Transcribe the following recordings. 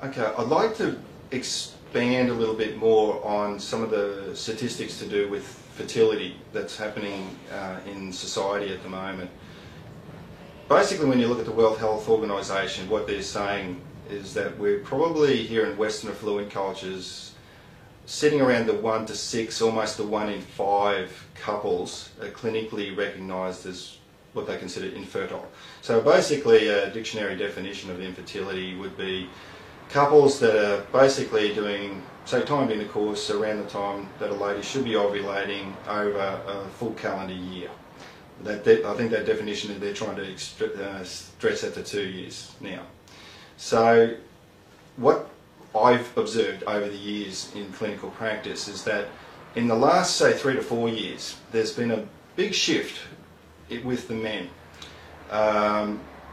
Okay, I'd like to expand a little bit more on some of the statistics to do with fertility that's happening in society at the moment. Basically, when you look at the World Health Organization, what they're saying is that we're probably here in Western affluent cultures sitting around the 1 to 6, almost the 1 in 5 couples are clinically recognised as what they consider infertile. So basically a dictionary definition of infertility would be couples that are basically doing, say, timed intercourse around the time that a lady should be ovulating over a full calendar year. I think that definition, they're trying to stretch that to 2 years now. So what I've observed over the years in clinical practice is that in the last, say, 3 to 4 years, there's been a big shift with the men.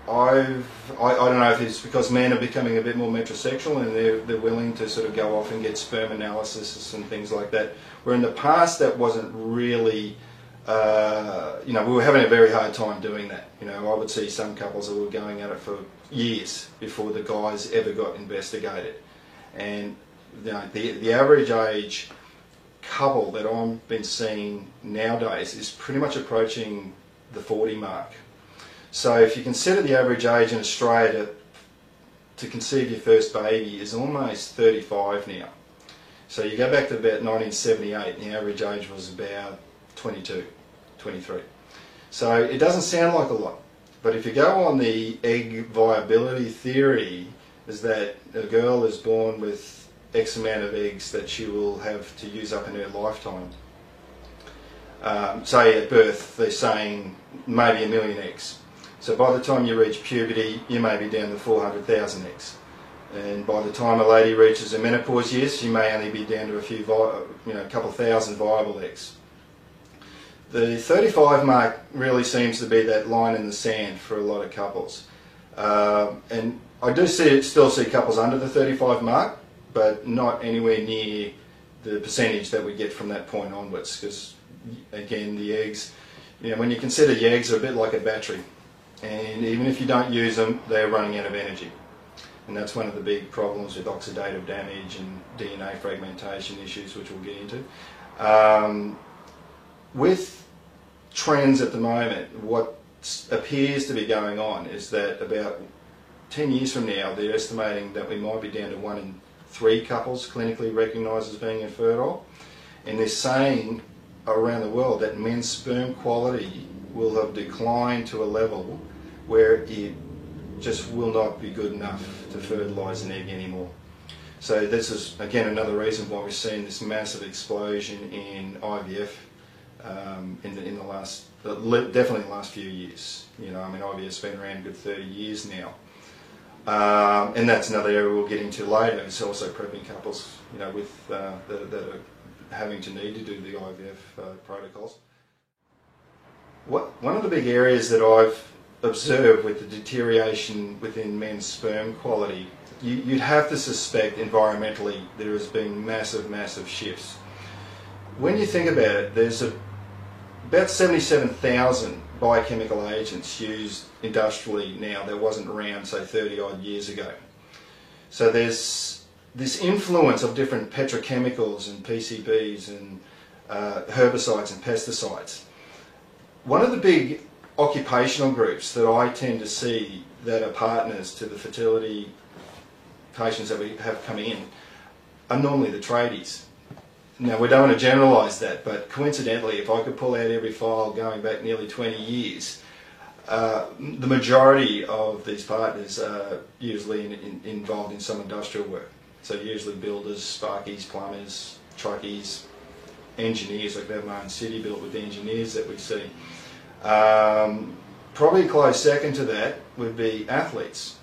I don't know if it's because men are becoming a bit more metrosexual and they're willing to sort of go off and get sperm analysis and things like that, where in the past that wasn't really, we were having a very hard time doing that. I would see some couples that were going at it for years before the guys ever got investigated. And the average age couple that I've been seeing nowadays is pretty much approaching the 40 mark. So if you consider the average age in Australia to conceive your first baby is almost 35 now. So you go back to about 1978 and the average age was about 22, 23. So it doesn't sound like a lot, but if you go on the egg viability theory, is that a girl is born with X amount of eggs that she will have to use up in her lifetime. Say at birth they're saying maybe 1 million eggs. So by the time you reach puberty, you may be down to 400,000 eggs. And by the time a lady reaches her menopause years, she may only be down to a couple thousand viable eggs. The 35 mark really seems to be that line in the sand for a lot of couples. And I do still see couples under the 35 mark, but not anywhere near the percentage that we get from that point onwards. Because again, the eggs, when you consider the eggs are a bit like a battery. And even if you don't use them, they're running out of energy. And that's one of the big problems with oxidative damage and DNA fragmentation issues, which we'll get into. With trends at the moment, what appears to be going on is that about 10 years from now, they're estimating that we might be down to 1 in 3 couples clinically recognised as being infertile. And they're saying around the world that men's sperm quality will have declined to a level where it just will not be good enough to fertilise an egg anymore. So this is again another reason why we're seeing this massive explosion in IVF in the last, definitely the last few years. IVF's been around a good 30 years now. And that's another area we'll get into later. It's also prepping couples, with that are having to need to do the IVF protocols. One of the big areas that I've observed with the deterioration within men's sperm quality, you'd have to suspect environmentally there has been massive shifts. When you think about it, there's about 77,000 biochemical agents used industrially now that wasn't around, say, 30 odd years ago. So there's this influence of different petrochemicals and PCBs and herbicides and pesticides. One of the big occupational groups that I tend to see that are partners to the fertility patients that we have coming in are normally the tradies. Now, we don't want to generalise that, but coincidentally, if I could pull out every file going back nearly 20 years, the majority of these partners are usually involved in some industrial work. So usually builders, sparkies, plumbers, truckies, engineers. I could have my own city built with the engineers that we see. Probably close second to that would be athletes.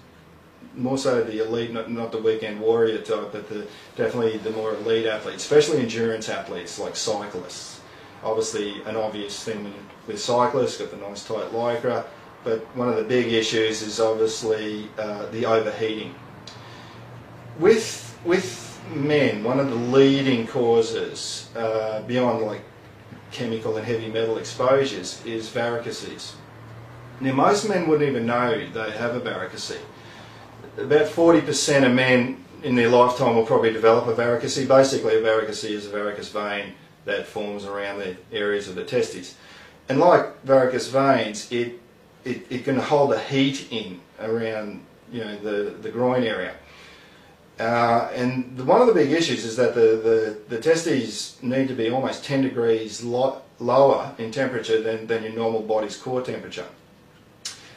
More so the elite, not the weekend warrior type, but definitely the more elite athletes, especially endurance athletes like cyclists. Obviously an obvious thing with cyclists, got the nice tight lycra, but one of the big issues is obviously the overheating. With men, one of the leading causes beyond like chemical and heavy metal exposures is varices. Now most men wouldn't even know they have a varicose. About 40% of men in their lifetime will probably develop a varicose. Basically a varicose is a varicose vein that forms around the areas of the testes. And like varicose veins, it can hold the heat in around, you know, the groin area. And one of the big issues is that the testes need to be almost 10 degrees lower in temperature than your normal body's core temperature.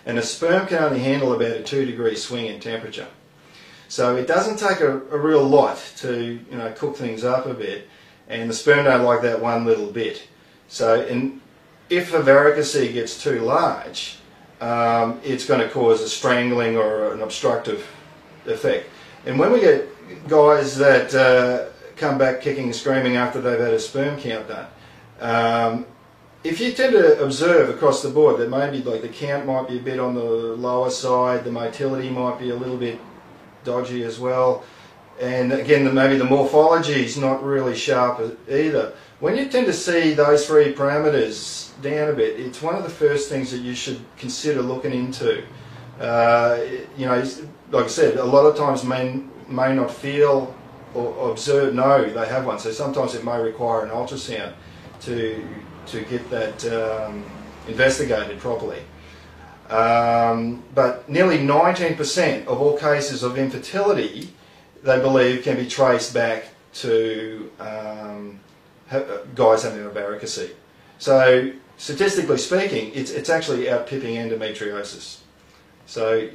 And a sperm can only handle about a 2-degree swing in temperature. So it doesn't take a real lot to, you know, cook things up a bit, and the sperm don't like that one little bit. So if a varicose gets too large, it's going to cause a strangling or an obstructive effect. And when we get guys that come back kicking and screaming after they've had a sperm count done, if you tend to observe across the board that maybe like the count might be a bit on the lower side, the motility might be a little bit dodgy as well, and again maybe the morphology is not really sharp either. When you tend to see those three parameters down a bit, it's one of the first things that you should consider looking into. You know, like I said, a lot of times men may not feel or observe, know they have one, so sometimes it may require an ultrasound to get that investigated properly. But nearly 19% of all cases of infertility, they believe, can be traced back to guys having a varicose. So statistically speaking, it's actually outpipping endometriosis. So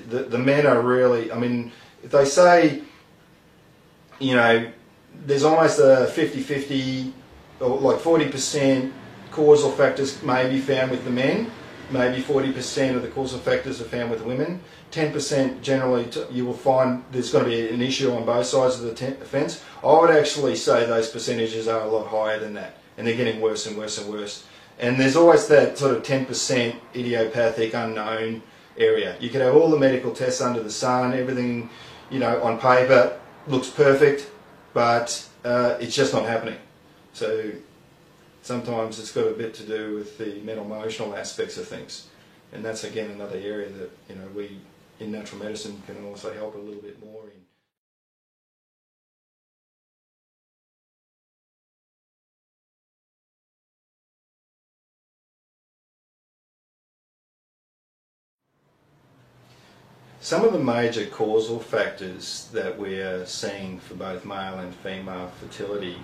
the men are really, I mean, if they say, you know, there's almost a 50-50, or like 40% causal factors may be found with the men, maybe 40% of the causal factors are found with women, 10% generally you will find there's going to be an issue on both sides of the fence. I would actually say those percentages are a lot higher than that, and they're getting worse and worse and worse. And there's always that sort of 10% idiopathic unknown area. You could have all the medical tests under the sun, everything, you know, on paper looks perfect, but it's just not happening. So sometimes it's got a bit to do with the mental emotional aspects of things, and that's again another area that, you know, we in natural medicine can also help a little bit more in. Some of the major causal factors that we're seeing for both male and female fertility,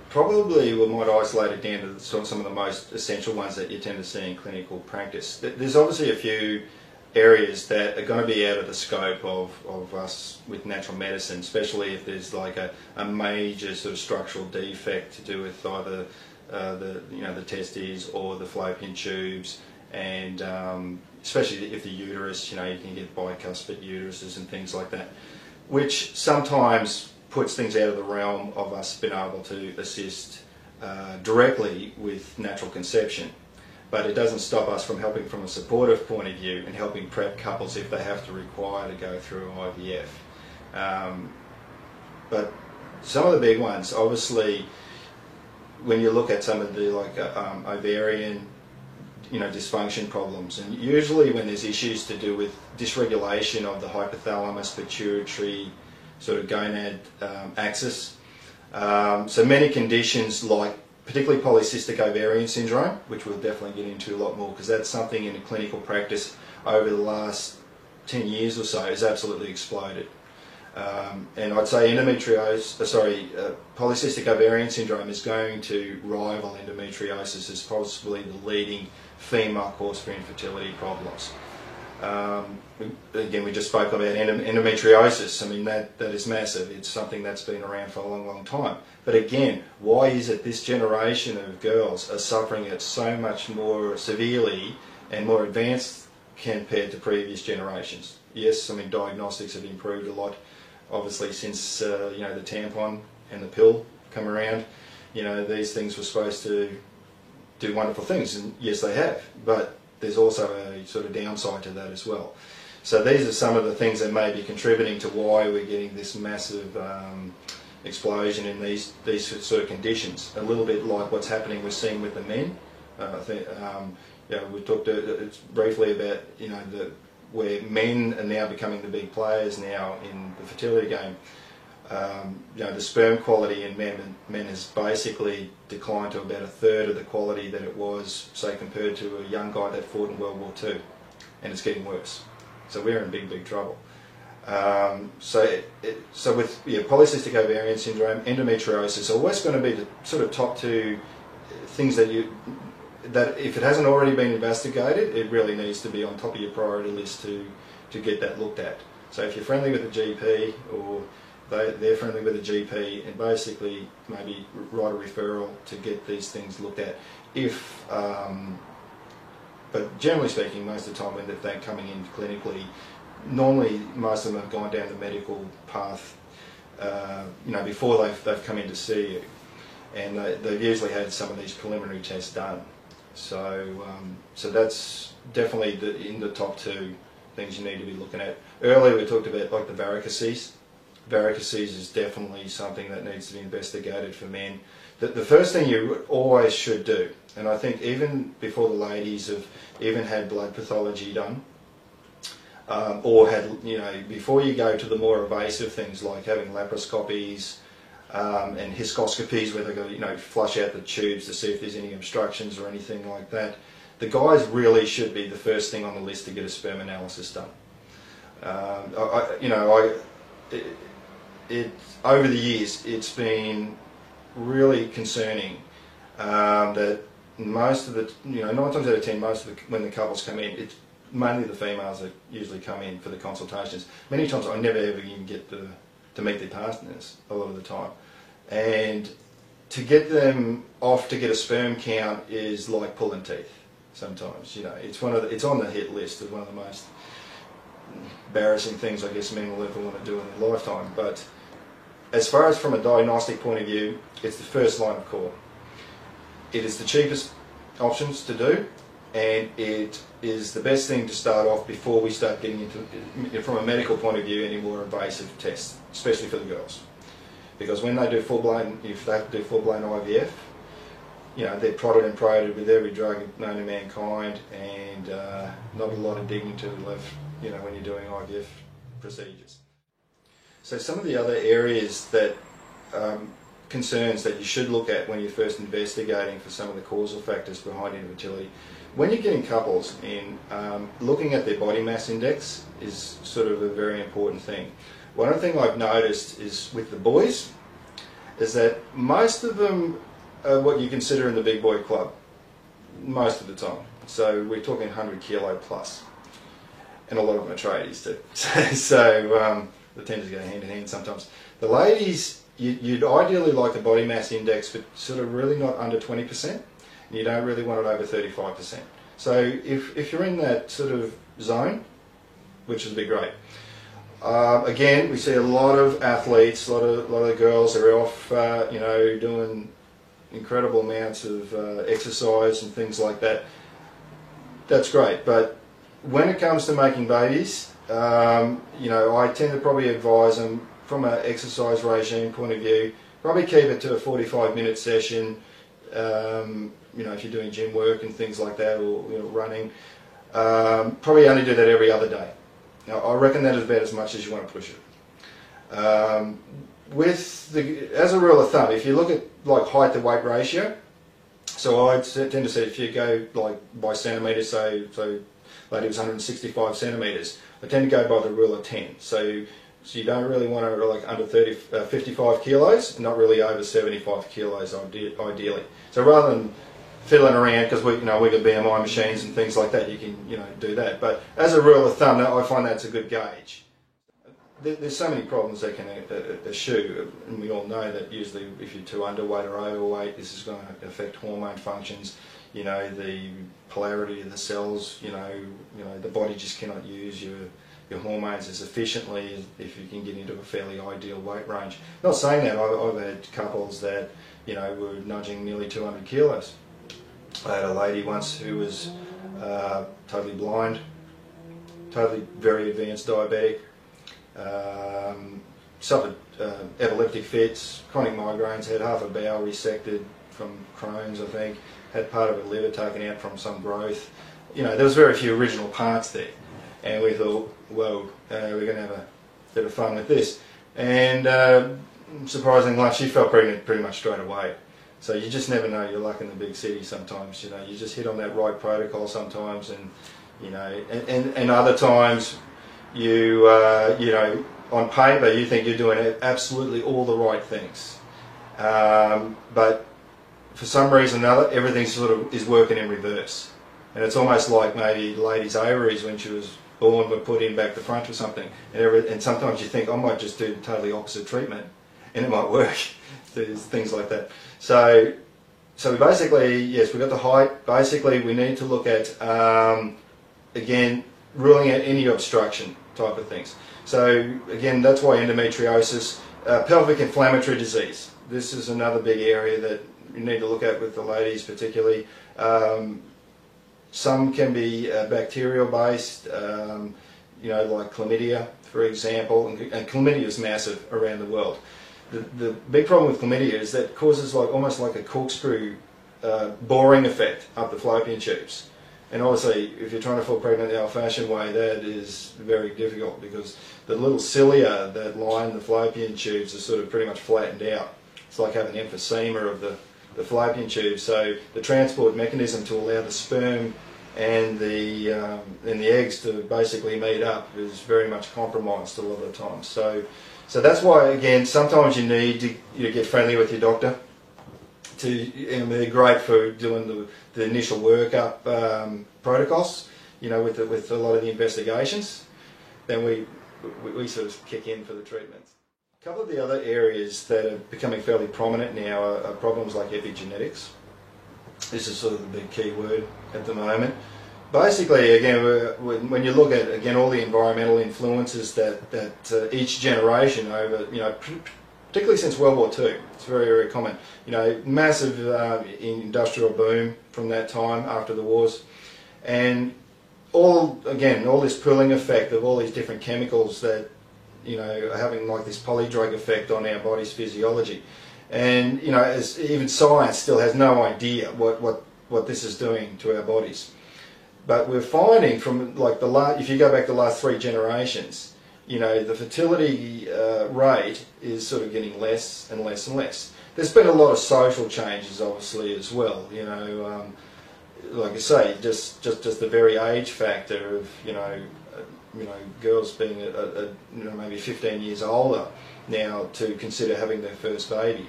probably we might isolate it down to some of the most essential ones that you tend to see in clinical practice. There's obviously a few areas that are going to be out of the scope of us with natural medicine, especially if there's like a major sort of structural defect to do with either the testes or the fallopian tubes, and especially if the uterus, you know, you can get bicuspid uteruses and things like that, which sometimes puts things out of the realm of us being able to assist directly with natural conception. But it doesn't stop us from helping from a supportive point of view and helping prep couples if they have to require to go through IVF. But some of the big ones, obviously, when you look at some of the ovarian, you know, dysfunction problems, and usually when there's issues to do with dysregulation of the hypothalamus pituitary sort of gonad axis. So many conditions like particularly polycystic ovarian syndrome, which we'll definitely get into a lot more because that's something in a clinical practice over the last 10 years or so has absolutely exploded. And I'd say polycystic ovarian syndrome is going to rival endometriosis as possibly the leading female cause for infertility problems. Again, we just spoke about endometriosis. I mean, that is massive. It's something that's been around for a long, long time. But again, why is it this generation of girls are suffering it so much more severely and more advanced compared to previous generations? Yes, I mean, diagnostics have improved a lot, obviously, since you know, the tampon and the pill come around. You know, these things were supposed to do wonderful things, and yes, they have. But there's also a sort of downside to that as well. So these are some of the things that may be contributing to why we're getting this massive explosion in these sort of conditions. A little bit like what's happening, we're seeing with the men. I think you know, we talked briefly about, you know, where men are now becoming the big players now in the fertility game. You know, the sperm quality in men has basically declined to about a third of the quality that it was, say, compared to a young guy that fought in World War II, and it's getting worse. So we're in big trouble. So with polycystic ovarian syndrome, endometriosis are always going to be the sort of top two things that if it hasn't already been investigated, it really needs to be on top of your priority list to get that looked at. So if you're friendly with a GP, or they're friendly with a GP, and basically maybe write a referral to get these things looked at. But generally speaking, most of the time when they're coming in clinically, normally most of them have gone down the medical path, you know, before they've come in to see you, and they've usually had some of these preliminary tests done. So that's definitely in the top two things you need to be looking at. Earlier we talked about like the varices. Varices is definitely something that needs to be investigated for men. The first thing you always should do, and I think even before the ladies have even had blood pathology done, or had, you know, before you go to the more invasive things like having laparoscopies and hysteroscopies where they go, you know, flush out the tubes to see if there's any obstructions or anything like that, the guys really should be the first thing on the list to get a sperm analysis done. Over the years, it's been really concerning that most of the, you know, 9 times out of 10, when the couples come in, it's mainly the females that usually come in for the consultations. Many times I never ever even get to meet their partners a lot of the time, and to get them off to get a sperm count is like pulling teeth. Sometimes, you know, it's on the hit list of one of the most embarrassing things I guess men will ever want to do in their lifetime. But as far as from a diagnostic point of view, it's the first line of call. It is the cheapest options to do, and it is the best thing to start off before we start getting into, from a medical point of view, any more invasive tests, especially for the girls. Because when they do full-blown, if they have to do full-blown IVF, you know, they're prodded and prodded with every drug known to mankind, and not a lot of dignity left, you know, when you're doing IVF procedures. So some of the other areas that concerns that you should look at when you're first investigating for some of the causal factors behind infertility. When you're getting couples in, looking at their body mass index is sort of a very important thing. One other thing I've noticed is with the boys, is that most of them are what you consider in the big boy club, most of the time. So we're talking 100 kilo plus, and a lot of them are tradies too. So the tend to go hand in hand sometimes. The ladies, you'd ideally like the body mass index, but sort of really not under 20%, and you don't really want it over 35%. So if you're in that sort of zone, which would be great. Again, we see a lot of athletes, a lot of girls are off, you know, doing incredible amounts of exercise and things like that. That's great, but when it comes to making babies, you know, I tend to probably advise them from an exercise regime point of view, probably keep it to a 45-minute session. You know, if you're doing gym work and things like that, or, you know, running, probably only do that every other day. Now, I reckon that is about as much as you want to push it. As a rule of thumb, if you look at like height to weight ratio, so I tend to say if you go like by centimetres, so lady was 165 centimetres, I tend to go by the rule of 10. So you don't really want to like under 55 kilos, and not really over 75 kilos ideally. So rather than fiddling around, because we got BMI machines and things like that, you can do that. But as a rule of thumb, I find that's a good gauge. There's so many problems that can eschew, and we all know that usually if you're too underweight or overweight, this is going to affect hormone functions. The polarity of the cells. The body just cannot use your hormones as efficiently as if you can get into a fairly ideal weight range. Not saying that, I've had couples that were nudging nearly 200 kilos. I had a lady once who was totally blind, very advanced diabetic, suffered epileptic fits, chronic migraines, had half a bowel resected from Crohn's, I think, had part of her liver taken out from some growth. There was very few original parts there, and we thought, whoa, we're going to have a bit of fun with this. And surprisingly enough, she fell pregnant pretty much straight away. So you just never know your luck in the big city sometimes. You just hit on that right protocol sometimes, and and other times on paper you think you're doing absolutely all the right things, but for some reason or another everything sort of is working in reverse, and it's almost like maybe the lady's ovaries when she was born were put in back to front or something, and sometimes you think I might just do the totally opposite treatment and it might work. There's things like that. So we basically, yes, we've got the height. Basically we need to look at again, ruling out any obstruction type of things. So again, that's why endometriosis, pelvic inflammatory disease. This is another big area that you need to look at with the ladies particularly. Some can be bacterial based, like chlamydia, for example, and chlamydia is massive around the world. The big problem with chlamydia is that it causes almost like a corkscrew boring effect up the fallopian tubes. And obviously, if you're trying to fall pregnant the old-fashioned way, that is very difficult because the little cilia that line the fallopian tubes are sort of pretty much flattened out. It's like having emphysema of the fallopian tube. So the transport mechanism to allow the sperm and the eggs to basically meet up is very much compromised a lot of the time. So that's why, again, sometimes you need to get friendly with your doctor. They're great for doing the initial workup protocols, with a lot of the investigations. Then we sort of kick in for the treatments. A couple of the other areas that are becoming fairly prominent now are problems like epigenetics. This is sort of the big key word at the moment. Basically, again, when you look at all the environmental influences that each generation over, particularly since World War II, it's very, very common. Massive industrial boom from that time after the wars, and all this pooling effect of all these different chemicals that are having like this polydrug effect on our body's physiology, and as even science still has no idea what this is doing to our bodies. But we're finding from if you go back the last 3 generations, the fertility rate is sort of getting less and less and less. There's been a lot of social changes, obviously, as well. Like I say, just the very age factor of girls being maybe 15 years older now to consider having their first baby.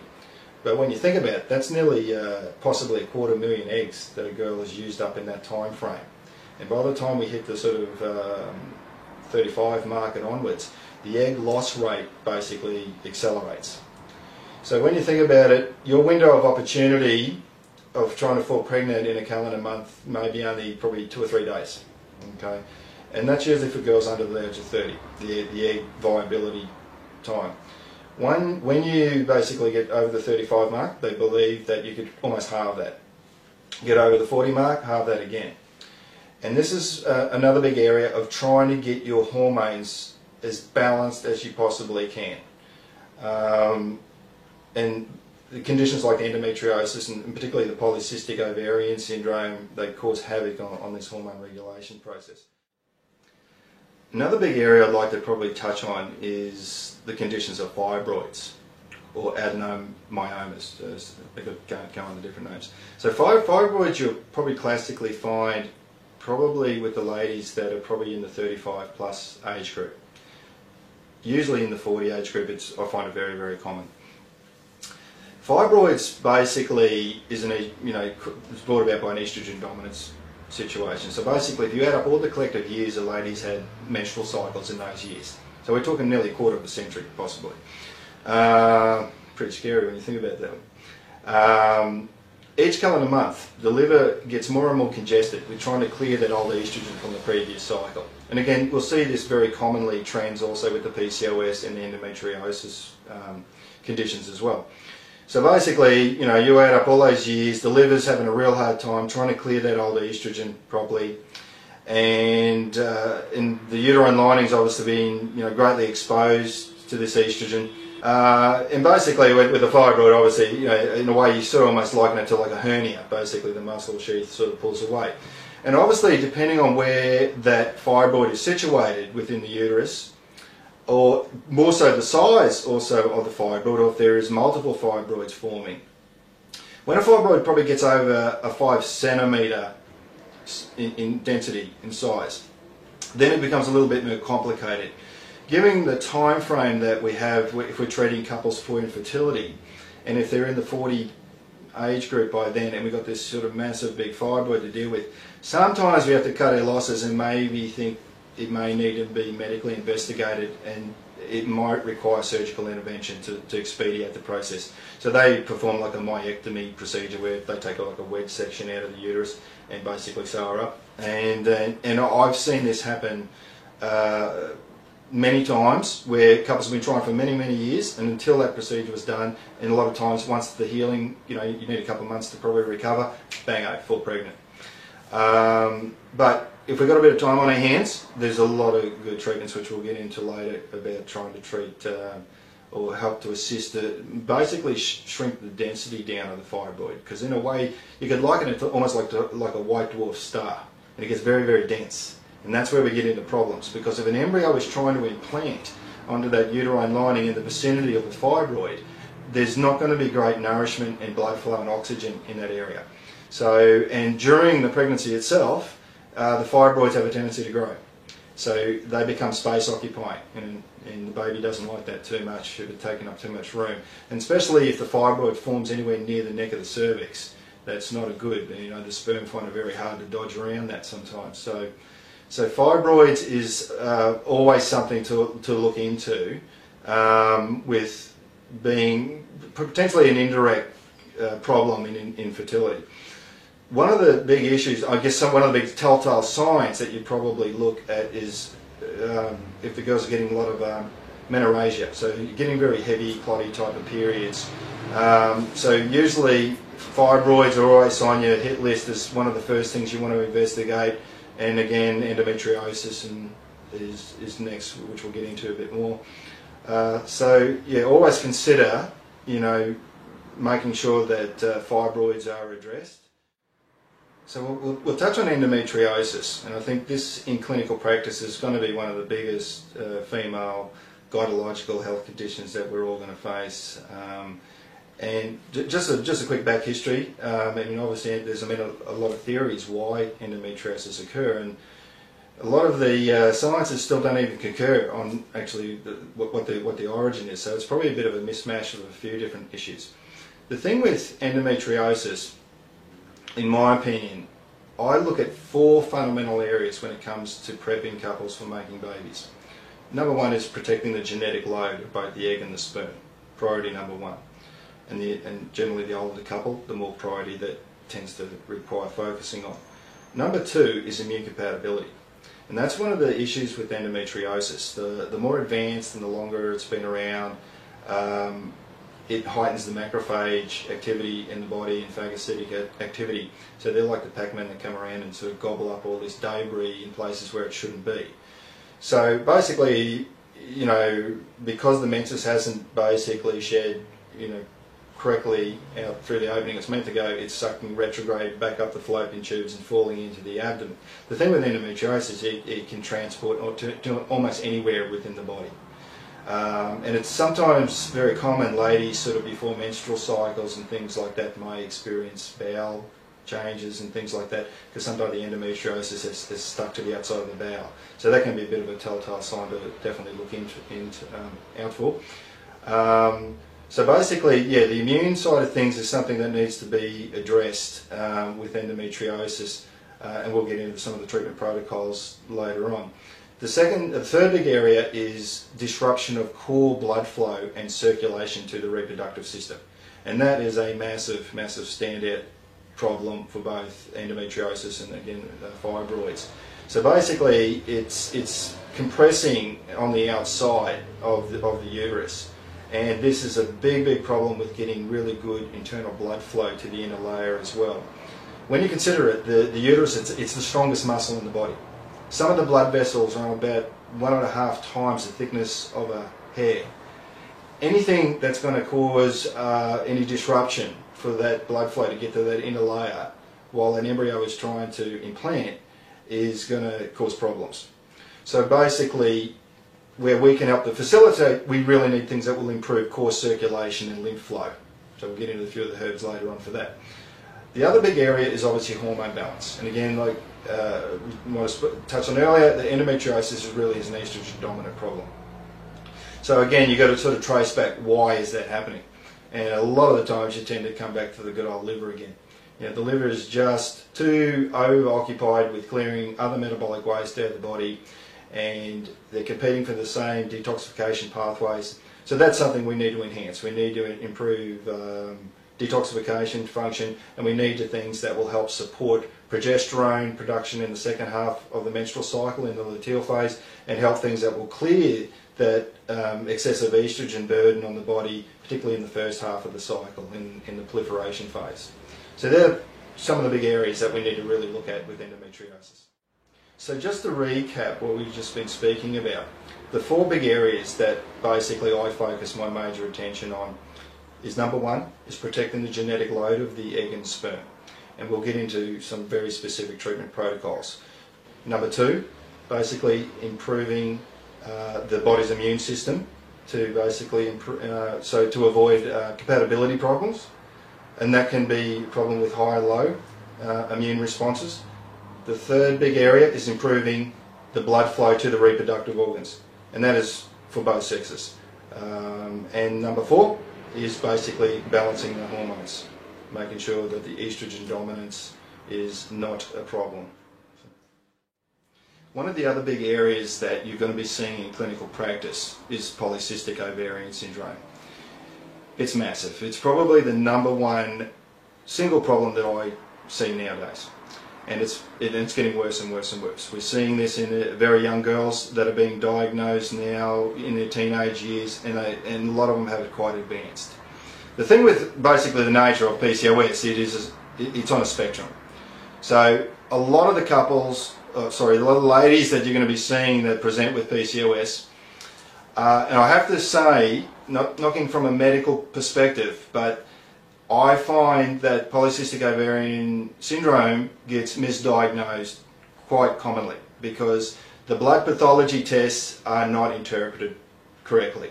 But when you think about it, that's nearly possibly 250,000 eggs that a girl has used up in that time frame. And by the time we hit the sort of 35 mark and onwards, the egg loss rate basically accelerates. So when you think about it, your window of opportunity of trying to fall pregnant in a calendar month may be only probably 2 or 3 days. Okay, and that's usually for girls under the age of 30, the egg viability time. When you basically get over the 35 mark, they believe that you could almost halve that. Get over the 40 mark, halve that again. And this is another big area of trying to get your hormones as balanced as you possibly can. And the conditions like endometriosis and particularly the polycystic ovarian syndrome, they cause havoc on this hormone regulation process. Another big area I'd like to probably touch on is the conditions of fibroids or adenomyomas. They could go under different names. So fibroids you'll probably classically find probably with the ladies that are probably in the 35 plus age group. Usually in the 40 age group, I find it very, very common. Fibroids basically is it's brought about by an estrogen dominance situation. So basically, if you add up all the collective years a lady's had menstrual cycles in those years, so we're talking nearly a quarter of a century, possibly. Pretty scary when you think about that. Each calendar month, the liver gets more and more congested with trying to clear that old estrogen from the previous cycle. And again, we'll see this very commonly trends also with the PCOS and the endometriosis conditions as well. So basically, you add up all those years, the liver's having a real hard time trying to clear that old estrogen properly, and the uterine lining's obviously being greatly exposed to this estrogen. And basically with the fibroid, obviously, in a way you sort of almost liken it to like a hernia. Basically the muscle sheath sort of pulls away. And obviously depending on where that fibroid is situated within the uterus, or more so the size also of the fibroid, or if there is multiple fibroids forming. When a fibroid probably gets over a 5 centimetre in density, in size, then it becomes a little bit more complicated. Given the time frame that we have, if we're treating couples for infertility, and if they're in the 40 age group by then, and we've got this sort of massive big fibroid to deal with, sometimes we have to cut our losses and maybe think it may need to be medically investigated, and it might require surgical intervention to expedite the process. So they perform like a myectomy procedure where they take like a wedge section out of the uterus and basically sew her up. And I've seen this happen many times where couples have been trying for many years, and until that procedure was done, and a lot of times once the healing, you need a couple of months to probably recover, bang, fall pregnant. But if we've got a bit of time on our hands, there's a lot of good treatments which we'll get into later about trying to treat or help to assist basically shrink the density down of the fibroid, because in a way you could liken it to almost like a white dwarf star, and it gets very dense. And that's where we get into problems, because if an embryo is trying to implant onto that uterine lining in the vicinity of the fibroid, there's not going to be great nourishment and blood flow and oxygen in that area. So, and during the pregnancy itself, the fibroids have a tendency to grow. So they become space occupying, and the baby doesn't like that too much, if it's taking up too much room. And especially if the fibroid forms anywhere near the neck of the cervix, that's not a good. The sperm find it very hard to dodge around that sometimes. So fibroids is always something to look into, with being potentially an indirect problem in infertility. One of the big issues, I guess one of the big telltale signs that you probably look at is if the girls are getting a lot of menorrhagia, so you're getting very heavy, clotty type of periods. So usually fibroids are always on your hit list as one of the first things you want to investigate. And again, endometriosis is next, which we'll get into a bit more. So yeah, always consider, making sure that fibroids are addressed. So we'll touch on endometriosis, and I think this in clinical practice is going to be one of the biggest female gynecological health conditions that we're all going to face. And just a quick back history. Obviously there's a lot of theories why endometriosis occur, and a lot of the sciences still don't even concur on actually what the origin is. So it's probably a bit of a mismatch of a few different issues. The thing with endometriosis, in my opinion, I look at 4 fundamental areas when it comes to prepping couples for making babies. Number 1 is protecting the genetic load of both the egg and the sperm. Priority number 1. And generally the older the couple, the more priority that tends to require focusing on. Number 2 is immune compatibility. And that's one of the issues with endometriosis. The more advanced and the longer it's been around, it heightens the macrophage activity in the body and phagocytic activity. So they're like the Pac-Man that come around and sort of gobble up all this debris in places where it shouldn't be. So basically, because the menses hasn't basically shed, correctly out through the opening it's meant to go, it's sucking retrograde back up the fallopian tubes and falling into the abdomen. The thing with endometriosis, it can transport to almost anywhere within the body. And it's sometimes very common, ladies sort of before menstrual cycles and things like that may experience bowel changes and things like that, because sometimes the endometriosis is stuck to the outside of the bowel. So that can be a bit of a telltale sign to definitely look out for. So basically, yeah, the immune side of things is something that needs to be addressed with endometriosis, and we'll get into some of the treatment protocols later on. The third big area is disruption of core blood flow and circulation to the reproductive system, and that is a massive, massive standout problem for both endometriosis and again fibroids. So basically, it's compressing on the outside of the uterus. And this is a big, big problem with getting really good internal blood flow to the inner layer as well. When you consider it, the uterus, it's the strongest muscle in the body. Some of the blood vessels are about 1.5 times the thickness of a hair. Anything that's going to cause any disruption for that blood flow to get to that inner layer while an embryo is trying to implant is going to cause problems. So basically, where we can help to facilitate, we really need things that will improve core circulation and lymph flow. So we'll get into a few of the herbs later on for that. The other big area is obviously hormone balance. And again, like I touched on earlier, the endometriosis really is an estrogen dominant problem. So again, you've got to sort of trace back why is that happening. And a lot of the times you tend to come back to the good old liver again. You know, the liver is just too over-occupied with clearing other metabolic waste out of the body, and they're competing for the same detoxification pathways. So that's something we need to enhance. We need to improve detoxification function, and we need the things that will help support progesterone production in the second half of the menstrual cycle in the luteal phase, and help things that will clear that excessive estrogen burden on the body, particularly in the first half of the cycle, in the proliferation phase. So they're some of the big areas that we need to really look at with endometriosis. So just to recap what we've just been speaking about, the 4 big areas that basically I focus my major attention on is number 1 is protecting the genetic load of the egg and sperm, and we'll get into some very specific treatment protocols. Number 2, basically improving the body's immune system to basically to avoid compatibility problems, and that can be a problem with high and low immune responses. The third big area is improving the blood flow to the reproductive organs, and that is for both sexes. And number 4 is basically balancing the hormones, making sure that the estrogen dominance is not a problem. One of the other big areas that you're going to be seeing in clinical practice is polycystic ovarian syndrome. It's massive. It's probably the number 1 single problem that I see nowadays. And it's getting worse and worse and worse. We're seeing this in very young girls that are being diagnosed now in their teenage years, and a lot of them have it quite advanced. The thing with basically the nature of PCOS, it's on a spectrum. So a lot of the couples, a lot of ladies that you're going to be seeing that present with PCOS, and I have to say, not looking from a medical perspective, but I find that polycystic ovarian syndrome gets misdiagnosed quite commonly because the blood pathology tests are not interpreted correctly.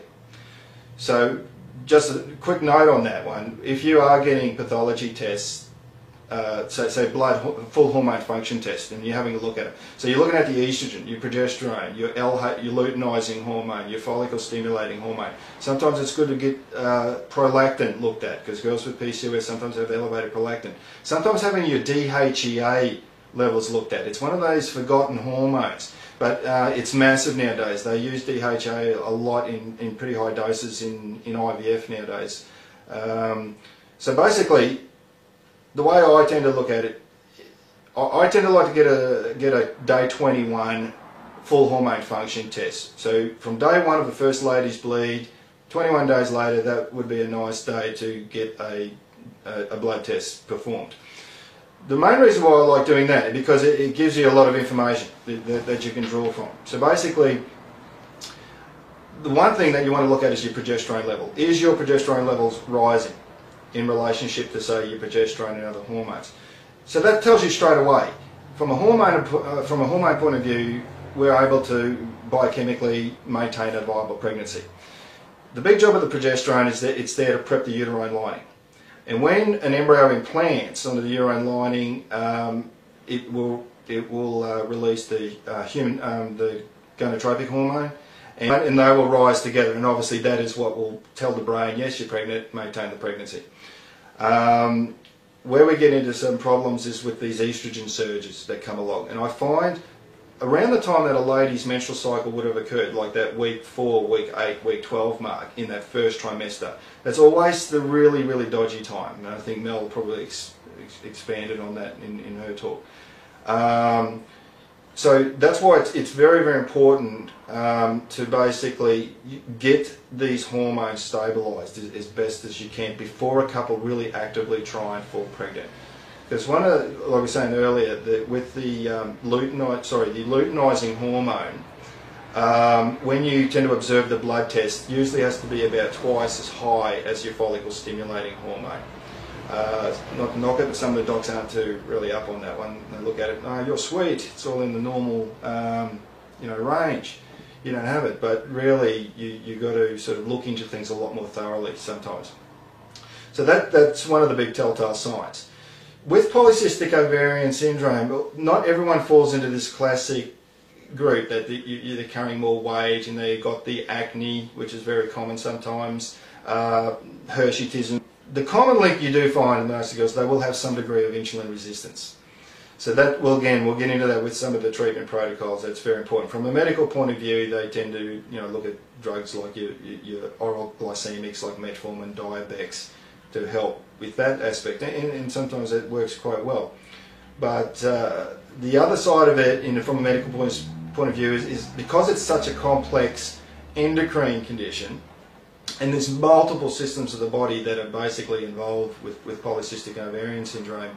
So just a quick note on that one. If you are getting pathology tests, say blood full hormone function test, and you're having a look at it. So you're looking at the estrogen, your progesterone, your luteinizing hormone, your follicle stimulating hormone. Sometimes it's good to get prolactin looked at, because girls with PCOS sometimes have elevated prolactin. Sometimes having your DHEA levels looked at. It's one of those forgotten hormones, but it's massive nowadays. They use DHEA a lot in pretty high doses in IVF nowadays. So basically, the way I tend to look at it, I tend to like to get a day 21 full hormone function test. So from day 1 of the first lady's bleed, 21 days later, that would be a nice day to get a blood test performed. The main reason why I like doing that is because it gives you a lot of information that you can draw from. So basically, the one thing that you want to look at is your progesterone level. Is your progesterone levels rising in relationship to, say, your progesterone and other hormones? So that tells you straight away. From a hormone point of view, we're able to biochemically maintain a viable pregnancy. The big job of the progesterone is that it's there to prep the uterine lining. And when an embryo implants onto the uterine lining, it will release the the gonadotropic hormone and they will rise together, and obviously that is what will tell the brain, yes, you're pregnant, maintain the pregnancy. Where we get into some problems is with these estrogen surges that come along, and I find around the time that a lady's menstrual cycle would have occurred, like that week 4, week 8, week 12 mark in that first trimester, that's always the really, really dodgy time. And I think Mel probably expanded on that in her talk. So that's why it's very, very important to basically get these hormones stabilised as best as you can before a couple really actively try and fall pregnant. Because one of, like we were saying earlier, with the luteinizing hormone, when you tend to observe the blood test, usually has to be about twice as high as your follicle stimulating hormone. Not to knock it, but some of the docs aren't too really up on that one. They look at it, oh, you're sweet, it's all in the normal range. You don't have it, but really you've got to sort of look into things a lot more thoroughly sometimes. So that's one of the big telltale signs. With polycystic ovarian syndrome, not everyone falls into this classic group that you're carrying more weight, and they've got the acne, which is very common sometimes, Hirschism. The common link you do find in most girls, they will have some degree of insulin resistance. So that, well, again, we'll get into that with some of the treatment protocols. That's very important. From a medical point of view, they tend to look at drugs like your oral glycemics like metformin, Diabex, to help with that aspect, and sometimes it works quite well. But the other side of it, from a medical point of view, is because it's such a complex endocrine condition, and there's multiple systems of the body that are basically involved with polycystic ovarian syndrome.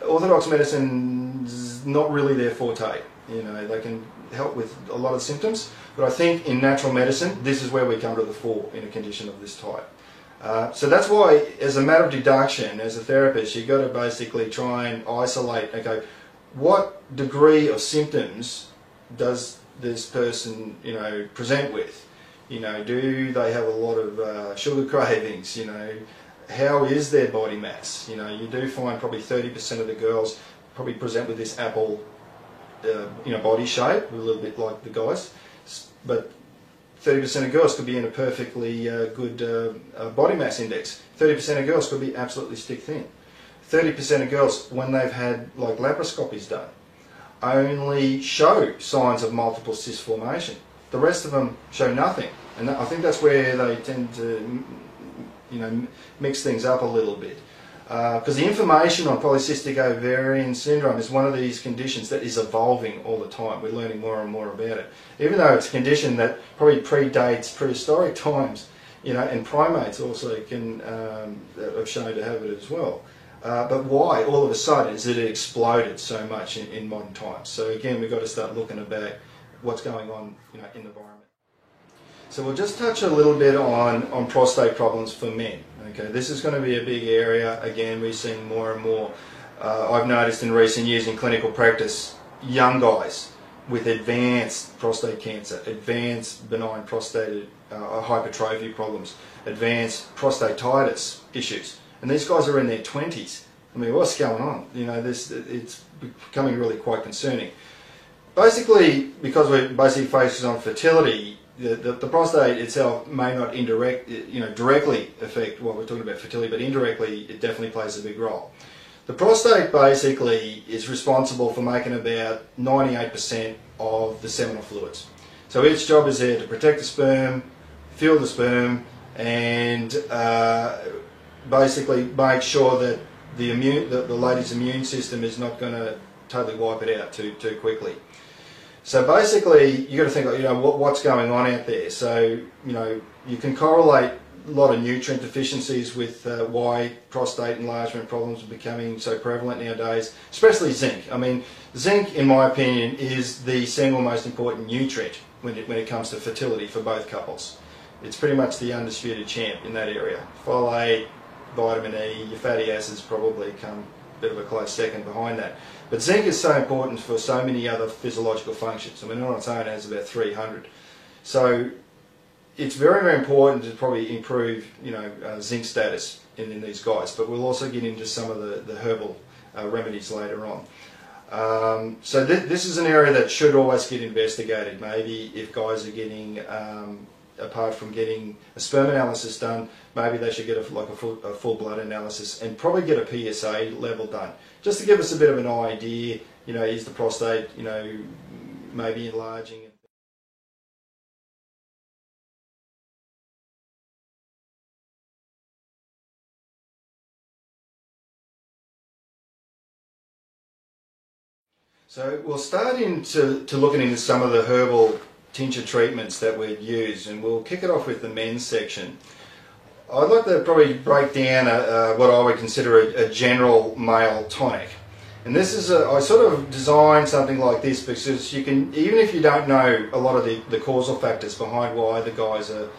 Orthodox medicine is not really their forte. They can help with a lot of symptoms, but I think in natural medicine, this is where we come to the fore in a condition of this type. So that's why, as a matter of deduction, as a therapist, you've got to basically try and isolate, okay, what degree of symptoms does this person, present with? Do they have a lot of sugar cravings? How is their body mass? You do find probably 30% of the girls probably present with this apple, body shape, a little bit like the guys, but 30% of girls could be in a perfectly good body mass index. 30% of girls could be absolutely stick thin. 30% of girls, when they've had like laparoscopies done, only show signs of multiple cyst formation. The rest of them show nothing, and I think that's where they tend to, mix things up a little bit. Because the information on polycystic ovarian syndrome is one of these conditions that is evolving all the time. We're learning more and more about it. Even though it's a condition that probably predates prehistoric times, and primates also can have shown to have it as well. But why all of a sudden is it exploded so much in modern times? So again, we've got to start looking about what's going on in the environment. So we'll just touch a little bit on prostate problems for men. Okay, this is going to be a big area. Again, we're seeing more and more. I've noticed in recent years in clinical practice, young guys with advanced prostate cancer, advanced benign prostate hypertrophy problems, advanced prostatitis issues, and these guys are in their 20s. I mean, what's going on? It's becoming really quite concerning. Basically, because we're basically focused on fertility, the prostate itself may not directly affect what we're talking about fertility, but indirectly it definitely plays a big role. The prostate basically is responsible for making about 98% of the seminal fluids. So its job is there to protect the sperm, fill the sperm, and basically make sure that the lady's immune system is not going to totally wipe it out too quickly. So basically, you've got to think, what's going on out there. So, you can correlate a lot of nutrient deficiencies with why prostate enlargement problems are becoming so prevalent nowadays, especially zinc. I mean, zinc, in my opinion, is the single most important nutrient when it comes to fertility for both couples. It's pretty much the undisputed champ in that area. Folate, vitamin E, your fatty acids probably come a bit of a close second behind that. But zinc is so important for so many other physiological functions. I mean, on its own it has about 300. So it's very, very important to probably improve, zinc status in these guys. But we'll also get into some of the herbal remedies later on. So this is an area that should always get investigated. Maybe if guys are getting, apart from getting a sperm analysis done, maybe they should get a full blood analysis and probably get a PSA level done, just to give us a bit of an idea. You know, is the prostate, you know, maybe enlarging? So we'll start into looking into some of the herbal tincture treatments that we'd use, and we'll kick it off with the men's section. I'd like to probably break down what I would consider a general male tonic. And this is I sort of designed something like this because you can, even if you don't know a lot of the causal factors behind why the guys are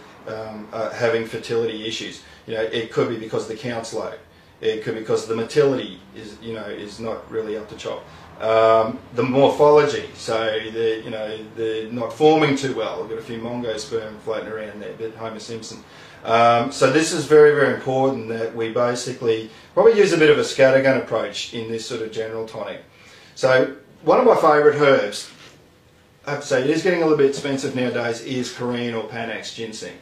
having fertility issues, you know, it could be because the count's low. It could be because the motility is not really up to chop. The morphology, so they're not forming too well. I've got a few Mongo sperm floating around there, a bit Homer Simpson. So this is very, very important that we basically probably use a bit of a scattergun approach in this sort of general tonic. So one of my favourite herbs, I have to say, it is getting a little bit expensive nowadays, is Korean or Panax ginseng.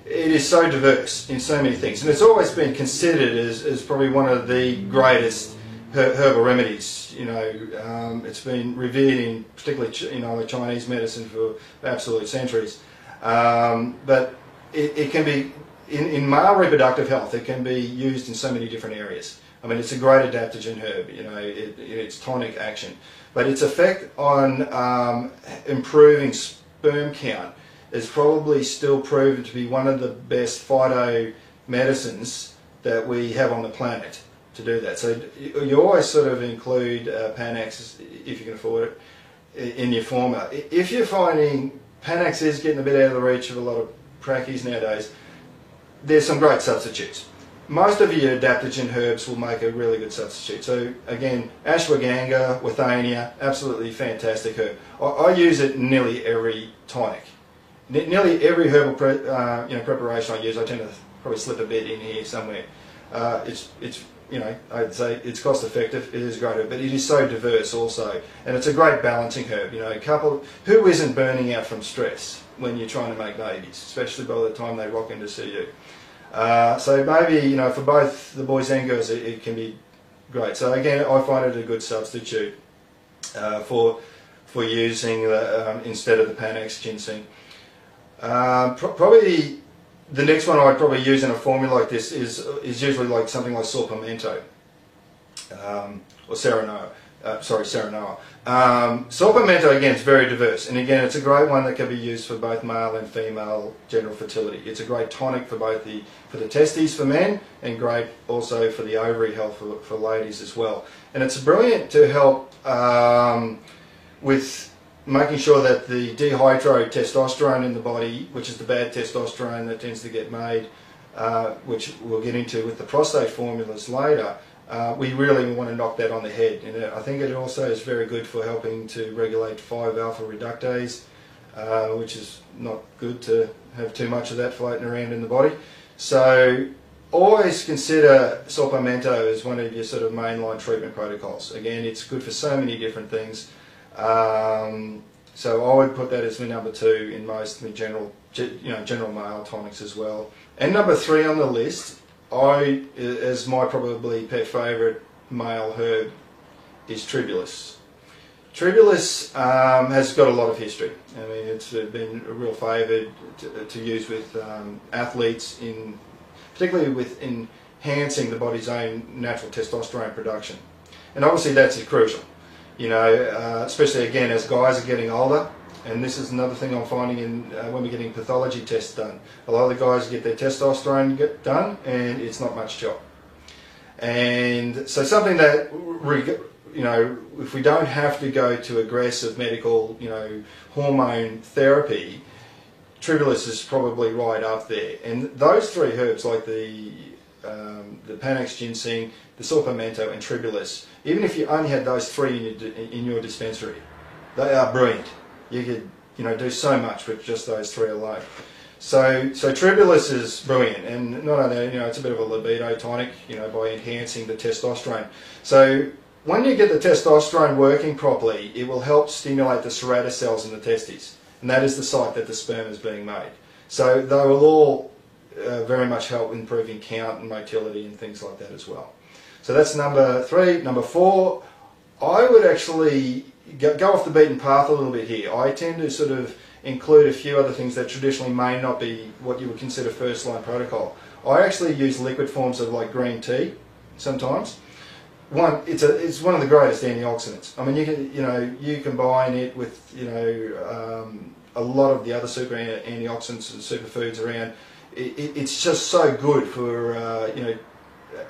It is so diverse in so many things, and it's always been considered as probably one of the greatest herbal remedies. You know, it's been revered in particularly the Chinese medicine for absolute centuries. But it can be in male reproductive health. It can be used in so many different areas. I mean, it's a great adaptogen herb. You know, its tonic action, but its effect on improving sperm count is probably still proven to be one of the best phyto medicines that we have on the planet to do that. So you always sort of include Panax, if you can afford it, in your formula. If you're finding Panax is getting a bit out of the reach of a lot of prackies nowadays, there's some great substitutes. Most of your adaptogen herbs will make a really good substitute. So again, ashwagandha, withania, absolutely fantastic herb. I use it in nearly every tonic. Nearly every herbal preparation I use, I tend to probably slip a bit in here somewhere. It's I'd say it's cost effective. It is great herb, but it is so diverse also, and it's a great balancing herb. You know, who isn't burning out from stress when you're trying to make babies, especially by the time they rock in to see you. So maybe for both the boys and girls, it can be great. So again, I find it a good substitute for using instead of the Panax ginseng. Probably the next one I'd probably use in a formula like this is usually like something like saw palmetto or serenoa. Serenoa. Saw palmetto again is very diverse, and again it's a great one that can be used for both male and female general fertility. It's a great tonic for both the testes for men, and great also for the ovary health for ladies as well. And it's brilliant to help with making sure that the dihydrotestosterone in the body, which is the bad testosterone that tends to get made, which we'll get into with the prostate formulas later, we really want to knock that on the head. And I think it also is very good for helping to regulate 5-alpha reductase, which is not good to have too much of that floating around in the body. So always consider saw palmetto as one of your sort of mainline treatment protocols. Again, it's good for so many different things. So I would put that as my number 2 in most general male tonics as well. And number 3 on the list, as my probably pet favourite male herb, is Tribulus. Tribulus has got a lot of history. I mean, it's been a real favoured to use with athletes, particularly with enhancing the body's own natural testosterone production. And obviously that's crucial. Especially again as guys are getting older, and this is another thing I'm finding when we're getting pathology tests done. A lot of the guys get their testosterone done, and it's not much chop. And so something that if we don't have to go to aggressive medical, hormone therapy, Tribulus is probably right up there. And those 3 herbs, like the Panax ginseng, the saw palmetto, and Tribulus, even if you only had those 3 in your dispensary, they are brilliant. You could do so much with just those 3 alone. So Tribulus is brilliant, and not only that, it's a bit of a libido tonic, by enhancing the testosterone. So when you get the testosterone working properly, it will help stimulate the serratus cells in the testes, and that is the site that the sperm is being made. So they will all very much help improving count and motility and things like that as well. So that's number 3. Number 4, I would actually go off the beaten path a little bit here. I tend to sort of include a few other things that traditionally may not be what you would consider first line protocol. I actually use liquid forms of like green tea sometimes. One, it's one of the greatest antioxidants. I mean, you combine it with a lot of the other super antioxidants and superfoods around. It's just so good for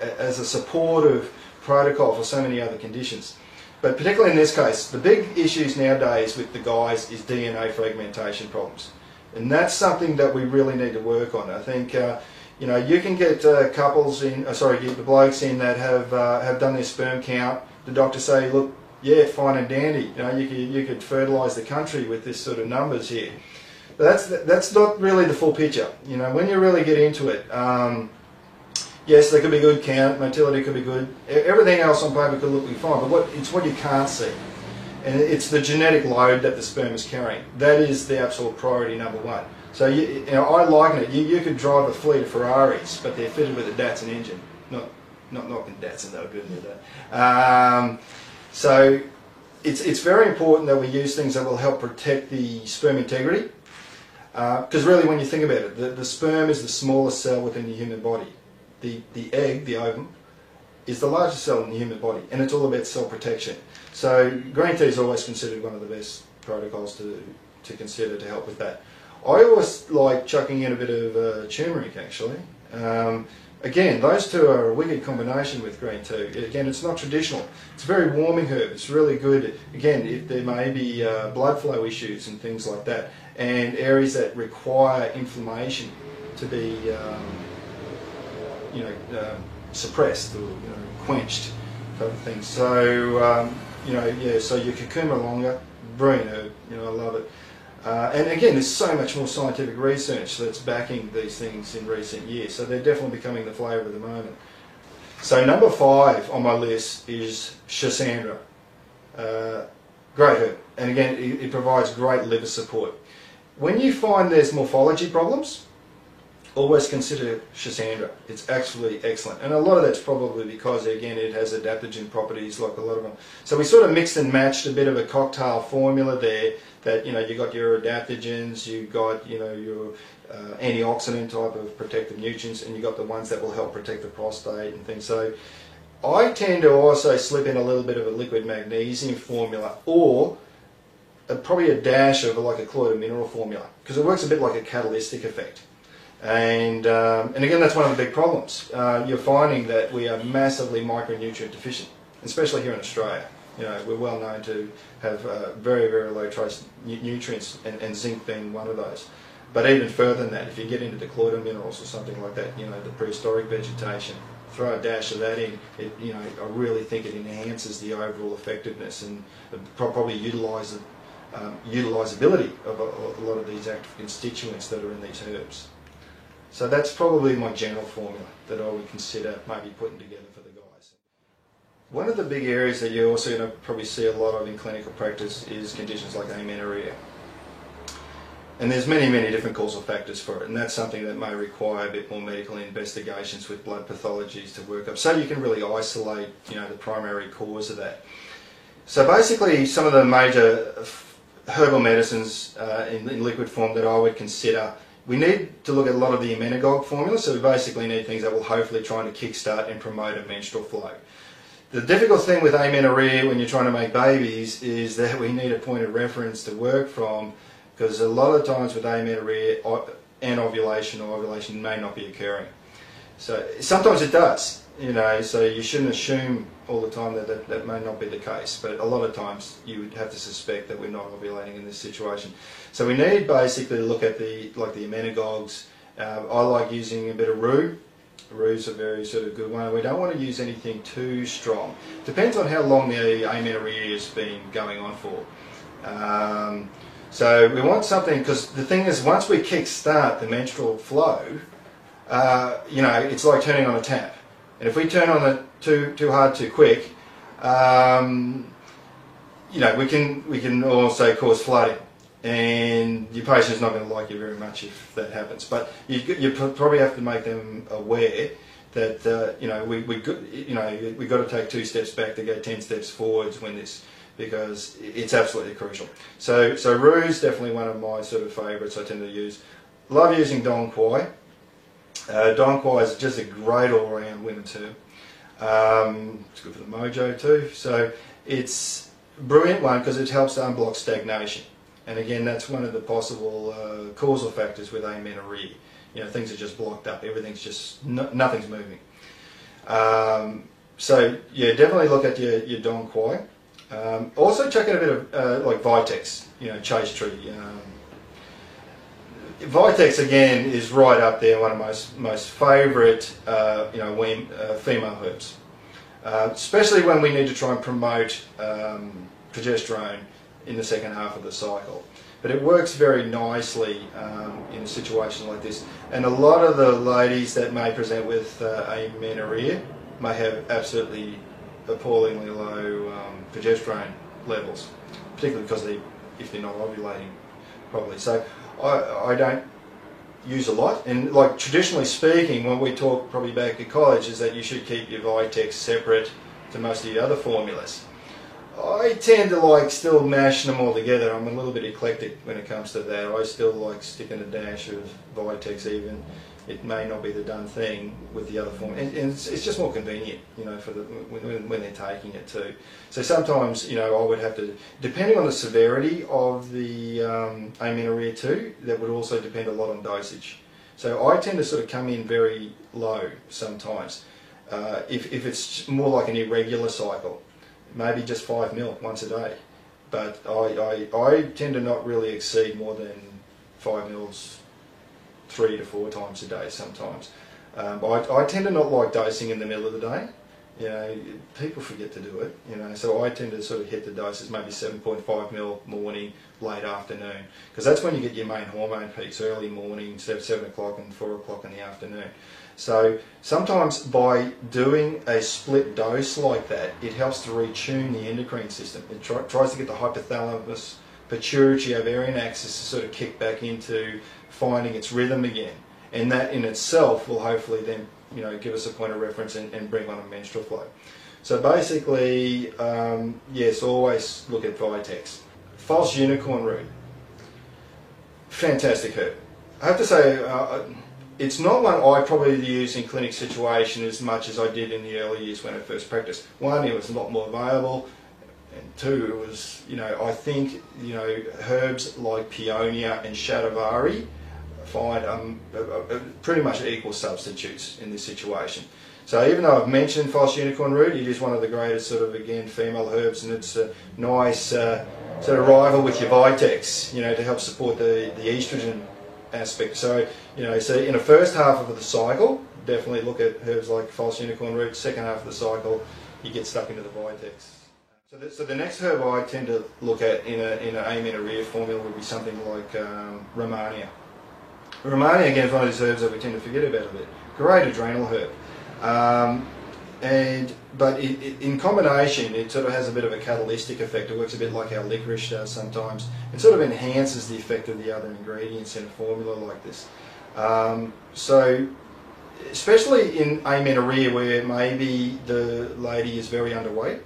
as a supportive protocol for so many other conditions. But particularly in this case, the big issues nowadays with the guys is DNA fragmentation problems, and that's something that we really need to work on. I think you can get couples in, get the blokes in that have done their sperm count. The doctors say, look, yeah, fine and dandy. You could fertilise the country with this sort of numbers here. But that's not really the full picture. When you really get into it, yes, there could be good count, motility could be good. Everything else on paper could look fine, but it's what you can't see. And it's the genetic load that the sperm is carrying. That is the absolute priority number 1. So I liken it. You could drive a fleet of Ferraris, but they're fitted with a Datsun engine. Not knocking Datsun, they're good with that. So it's very important that we use things that will help protect the sperm integrity. Because really, when you think about it, the sperm is the smallest cell within the human body. The egg, the ovum, is the largest cell in the human body, and it's all about cell protection. So green tea is always considered one of the best protocols to consider to help with that. I always like chucking in a bit of turmeric, actually. Again, those two are a wicked combination with green tea. Again, it's not traditional. It's a very warming herb. It's really good, again, if there may be blood flow issues and things like that, and areas that require inflammation to be suppressed or quenched type of thing. So so your Curcuma longa, brilliant herb. I love it. And again, there's so much more scientific research that's backing these things in recent years. So they're definitely becoming the flavour of the moment. So number 5 on my list is Schisandra. Great herb, and again, it provides great liver support. When you find there's morphology problems, always consider Schisandra. It's actually excellent, and a lot of that's probably because, again, it has adaptogen properties like a lot of them. So we sort of mixed and matched a bit of a cocktail formula there. That you got your adaptogens, you got your antioxidant type of protective nutrients, and you got the ones that will help protect the prostate and things. So I tend to also slip in a little bit of a liquid magnesium formula, or probably a dash of like a colloidal mineral formula, because it works a bit like a catalytic effect. And again, that's one of the big problems. You're finding that we are massively micronutrient deficient, especially here in Australia. We're well known to have very, very low trace nutrients, and zinc being one of those. But even further than that, if you get into the colloidal minerals or something like that, the prehistoric vegetation, throw a dash of that in, I really think it enhances the overall effectiveness and probably utilisability of a lot of these active constituents that are in these herbs. So that's probably my general formula that I would consider maybe putting together for the guys. One of the big areas that you're also going to probably see a lot of in clinical practice is conditions like amenorrhea. And there's many, many different causal factors for it, and that's something that may require a bit more medical investigations with blood pathologies to work up, so you can really isolate, the primary cause of that. So basically, some of the major herbal medicines in liquid form that I would consider, we need to look at a lot of the emmenagogue formula, so we basically need things that will hopefully try to kickstart and promote a menstrual flow. The difficult thing with amenorrhea when you're trying to make babies is that we need a point of reference to work from, because a lot of times with amenorrhea, an ovulation or ovulation may not be occurring. So sometimes it does, so you shouldn't assume all the time that that may not be the case, but a lot of times you would have to suspect that we're not ovulating in this situation. So we need basically to look at the emmenagogues. I like using a bit of rue. Rue's a very sort of good one. We don't want to use anything too strong. Depends on how long the amenorrhea has been going on for. So we want something, because the thing is, once we kick-start the menstrual flow, it's like turning on a tap. And if we turn on it too hard, too quick, You know, we can also cause flooding, and your patient's not going to like you very much if that happens. But you probably have to make them aware that you know we got to take 2 steps back to go 10 steps forwards when this, because it's absolutely crucial. So Rue is definitely one of my sort of favourites. I tend to use. Love using Dong Quai. Dong Quai is just a great all-round women's herb. It's good for the mojo too. So it's a brilliant one because it helps to unblock stagnation. And again, that's one of the possible causal factors with amenorrhea. You know, things are just blocked up. Everything's just nothing's moving. So yeah, definitely look at your Dong Quai. Also check out a bit of like Vitex. You know, Chase Tree. Vitex again is right up there, one of my most favourite female herbs, especially when we need to try and promote progesterone in the second half of the cycle. But it works very nicely in a situation like this, and a lot of the ladies that may present with amenorrhea may have absolutely appallingly low progesterone levels, particularly because if they're not ovulating properly. So I don't use a lot, and like traditionally speaking, when we talk probably back at college, is that you should keep your Vitex separate to most of the other formulas. I tend to like still mash them all together. I'm a little bit eclectic when it comes to that. I still like sticking a dash of Vitex, even it may not be the done thing with the other form, and it's just more convenient, you know, for when they're taking it too. So sometimes, you know, I would have to, depending on the severity of the amenorrhea too, that would also depend a lot on dosage. So I tend to sort of come in very low sometimes. If it's more like an irregular cycle, maybe just 5 ml once a day. But I tend to not really exceed more than 5 ml 3 to 4 times a day sometimes. I tend to not like dosing in the middle of the day. You know, people forget to do it, you know, so I tend to sort of hit the doses, maybe 7.5 ml morning, late afternoon, because that's when you get your main hormone peaks, early morning, 7 o'clock and 4 o'clock in the afternoon. So sometimes by doing a split dose like that, it helps to retune the endocrine system. It tries to get the hypothalamus pituitary ovarian axis to sort of kick back into finding its rhythm again, and that in itself will hopefully then, you know, give us a point of reference and bring on a menstrual flow. So basically, yes, always look at Vitex. False unicorn root, fantastic herb. I have to say, it's not one I probably use in clinic situation as much as I did in the early years when I first practiced. One, it was a lot more available, and two, it was, you know, I think, you know, herbs like Peonia and Shatavari find pretty much equal substitutes in this situation. So even though I've mentioned false unicorn root, it is one of the greatest sort of, again, female herbs, and it's a nice sort of rival with your Vitex, you know, to help support the estrogen aspect. So, you know, so in the first half of the cycle, definitely look at herbs like false unicorn root. Second half of the cycle, you get stuck into the Vitex. So the next herb I tend to look at in an amenorrhea formula would be something like Rehmannia. Rehmannia, again, is one of these herbs that we tend to forget about a bit. Great adrenal herb. But in combination, it sort of has a bit of a catalytic effect. It works a bit like how licorice does sometimes. It sort of enhances the effect of the other ingredients in a formula like this. So, especially in amenorrhea where maybe the lady is very underweight,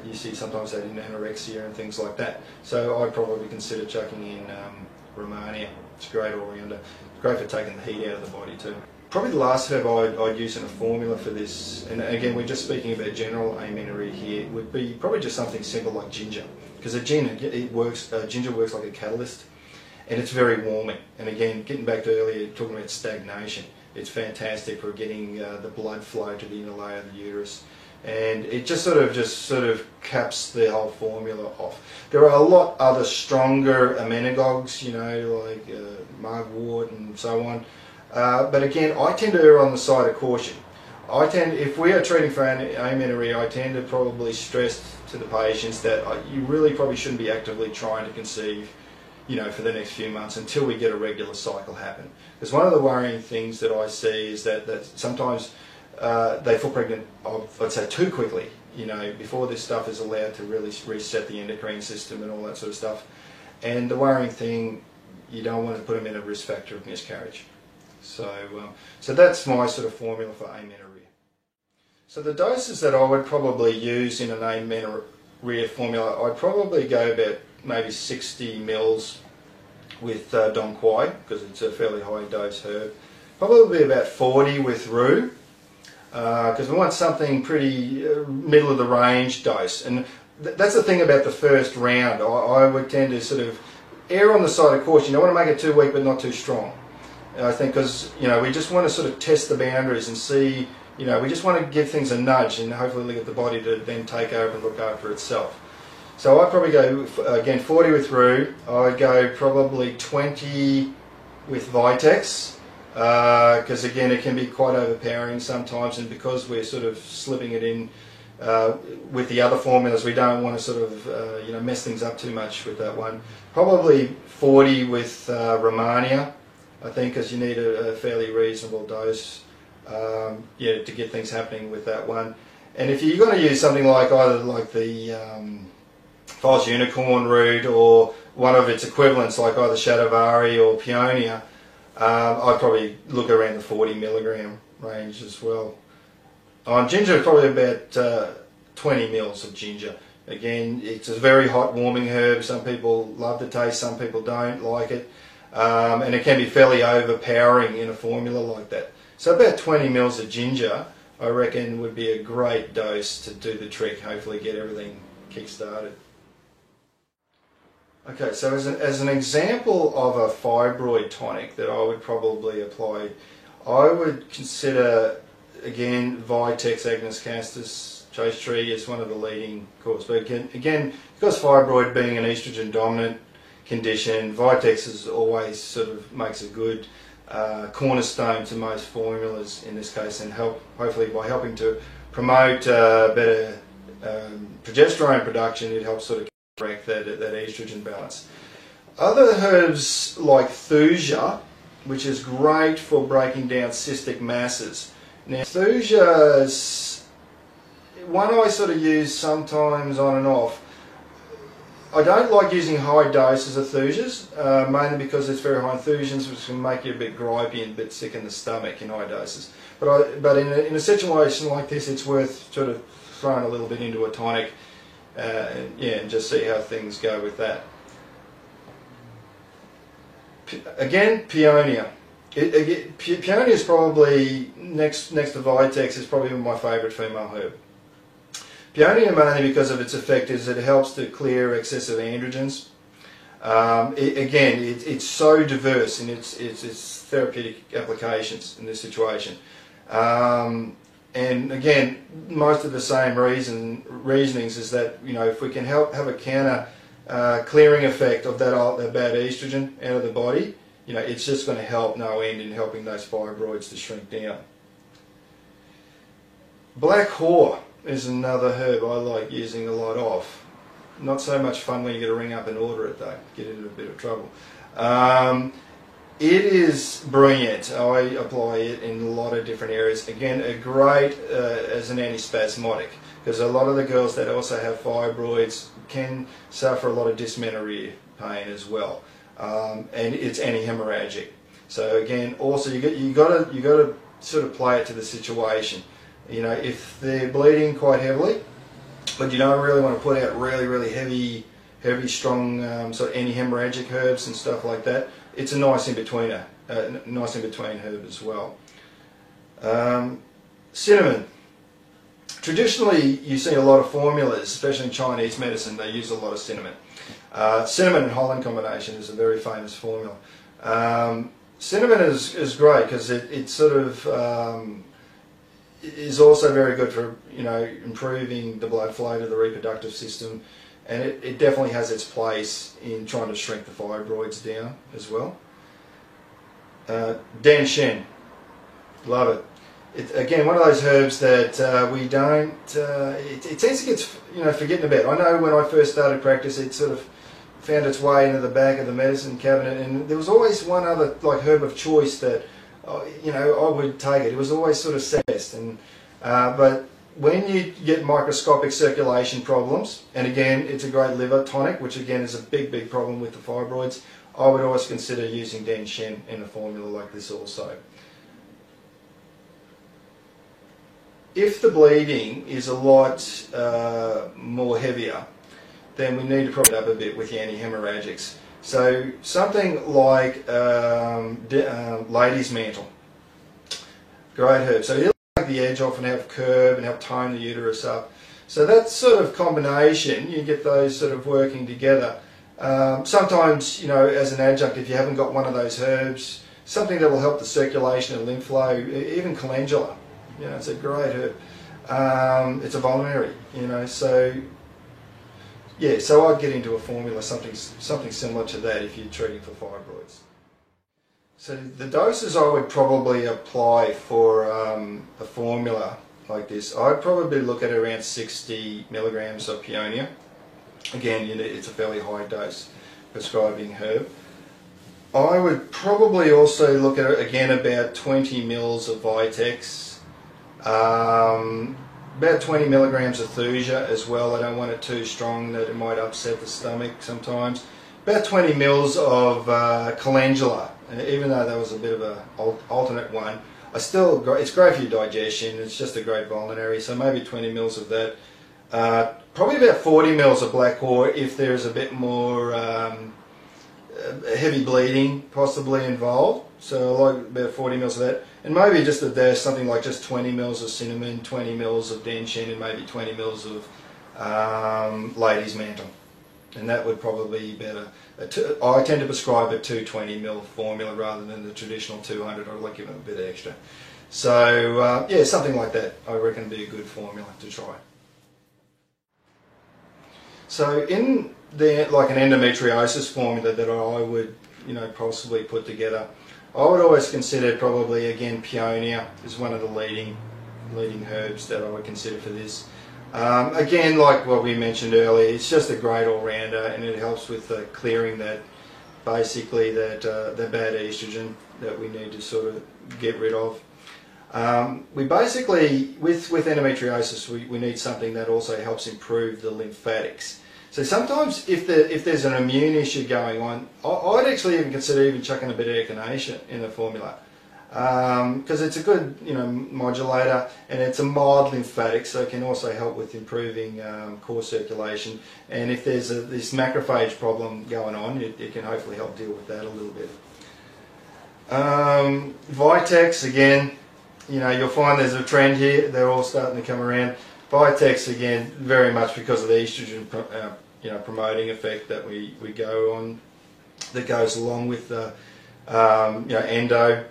you see sometimes that in anorexia and things like that. So I'd probably consider chucking in Rehmannia. It's a great all-rounder. Great for taking the heat out of the body too. Probably the last herb I'd use in a formula for this, and again we're just speaking about general amenorrhea here, would be probably just something simple like ginger, because ginger works like a catalyst, and it's very warming. And again, getting back to earlier talking about stagnation, it's fantastic for getting the blood flow to the inner layer of the uterus, and it just sort of caps the whole formula off. There are a lot other stronger amenagogues, you know, like mugwort and so on. But again, I tend to err on the side of caution. If we are treating for amenorrhea, I tend to probably stress to the patients that you really probably shouldn't be actively trying to conceive, you know, for the next few months until we get a regular cycle happen. Because one of the worrying things that I see is that sometimes they fall pregnant, I'd say, too quickly you know, before this stuff is allowed to really reset the endocrine system and all that sort of stuff. And the worrying thing, you don't want to put them in a risk factor of miscarriage. So, so that's my sort of formula for amenorrhea. So the doses that I would probably use in an amenorrhea formula, I'd probably go about maybe 60 mils with Dong Quai, because it's a fairly high dose herb. Probably about 40 with Rue, because we want something pretty middle of the range dose. And that's the thing about the first round. I would tend to sort of err on the side of caution. You don't want to make it too weak but not too strong. I think because, you know, we just want to sort of test the boundaries and see, you know, we just want to give things a nudge and hopefully get the body to then take over and look after itself. So I'd probably go, again, 40 with Rue. I'd go probably 20 with Vitex, because again, it can be quite overpowering sometimes, and because we're sort of slipping it in with the other formulas, we don't want to sort of, you know, mess things up too much with that one. Probably 40 with Romania, I think, because you need a fairly reasonable dose, yeah, to get things happening with that one. And if you're going to use something like either like the False Unicorn root or one of its equivalents like either Shatavari or Peonia, I'd probably look around the 40 milligram range as well. On ginger, probably about 20 mils of ginger. Again, it's a very hot warming herb. Some people love the taste, some people don't like it. And it can be fairly overpowering in a formula like that. So about 20 mils of ginger, I reckon, would be a great dose to do the trick, hopefully get everything kick-started. Okay, so as an example of a fibroid tonic that I would probably apply, I would consider, again, Vitex, Agnus castus, Chase Tree is one of the leading causes. But again, because fibroid being an estrogen dominant condition, Vitex is always sort of makes a good cornerstone to most formulas in this case, and hopefully by helping to promote better progesterone production, it helps sort of correct that estrogen balance. Other herbs like Thuja, which is great for breaking down cystic masses. Now Thuja's one I sort of use sometimes on and off. I don't like using high doses of Thujas, mainly because it's very high in Thujans, which can make you a bit gripey and a bit sick in the stomach in high doses. But in a situation like this, it's worth sort of throwing a little bit into a tonic, yeah, and just see how things go with that. Again, Peonia. Peonia is probably, next to Vitex, is probably my favourite female herb. Peonia, mainly because of its effect, is it helps to clear excessive androgens. It's so diverse in its therapeutic applications in this situation. And again, most of the same reasonings is that, you know, if we can help have a counter clearing effect of that bad estrogen out of the body, you know, it's just going to help no end in helping those fibroids to shrink down. Black Whore is another herb I like using a lot of. Not so much fun when you get to ring up and order it though, get into a bit of trouble. It is brilliant. I apply it in a lot of different areas. Again, a great as an antispasmodic, because a lot of the girls that also have fibroids can suffer a lot of dysmenorrhea pain as well, and it's anti-hemorrhagic. So again, also you got to sort of play it to the situation. You know, if they're bleeding quite heavily, but you don't really want to put out really heavy, strong sort of anti-hemorrhagic herbs and stuff like that, it's a nice in-betweener, nice in-between herb as well. Cinnamon. Traditionally, you see a lot of formulas, especially in Chinese medicine, they use a lot of cinnamon. Cinnamon and Holland combination is a very famous formula. Cinnamon is great because it sort of is also very good for, you know, improving the blood flow to the reproductive system, and it definitely has its place in trying to shrink the fibroids down as well. Danshen, love it. It's again one of those herbs that we don't. It tends to get, you know, forgotten about. I know when I first started practice, it sort of found its way into the back of the medicine cabinet, and there was always one other like herb of choice that, you know, I would take it. It was always sort of cessed, and but when you get microscopic circulation problems, and again it's a great liver tonic, which again is a big problem with the fibroids, I would always consider using DenShen in a formula like this also. If the bleeding is a lot more heavier, then we need to prop it up a bit with the anti-hemorrhagics. So something like lady's mantle, great herb. So it'll take the edge off and help curve and help tone the uterus up. So that sort of combination, you get those sort of working together. Sometimes, you know, as an adjunct, if you haven't got one of those herbs, something that will help the circulation and lymph flow, even calendula, you know, it's a great herb. It's a vulnerary, you know, so yeah, so I'd get into a formula, something similar to that if you're treating for fibroids. So the doses I would probably apply for a formula like this, I'd probably look at around 60 milligrams of peonia. Again, you know, it's a fairly high dose prescribing herb. I would probably also look at, again, about 20 mils of Vitex, about 20 milligrams of Thuja as well. I don't want it too strong that it might upset the stomach sometimes. About 20 mils of calendula, even though that was a bit of an alternate one. It's great for your digestion, it's just a great vulnerary, so maybe 20 mils of that. Probably about 40 mils of black ore if there's a bit more heavy bleeding possibly involved. So I like about 40 mils of that. And maybe just that there's something like just 20 mils of cinnamon, 20 mils of DenShen, and maybe 20 mils of lady's mantle. And that would probably be better. I tend to prescribe a 220 ml formula rather than the traditional 200. I like giving them a bit extra. So yeah, something like that I reckon would be a good formula to try. So in like an endometriosis formula that I would, you know, possibly put together, I would always consider probably, again, peonia is one of the leading herbs that I would consider for this. Again, like what we mentioned earlier, it's just a great all-rounder, and it helps with clearing that, basically that the bad estrogen that we need to sort of get rid of. We basically, with endometriosis, we need something that also helps improve the lymphatics. So sometimes if there's an immune issue going on, I'd actually even consider even chucking a bit of echinacea in the formula. Because it's a good, you know, modulator, and it's a mild lymphatic, so it can also help with improving core circulation. And if there's this macrophage problem going on, it can hopefully help deal with that a little bit. Vitex, again, you know, you'll find there's a trend here. They're all starting to come around. Vitex, again, very much because of the estrogen, you know, promoting effect that we go on, that goes along with the, you know, endo.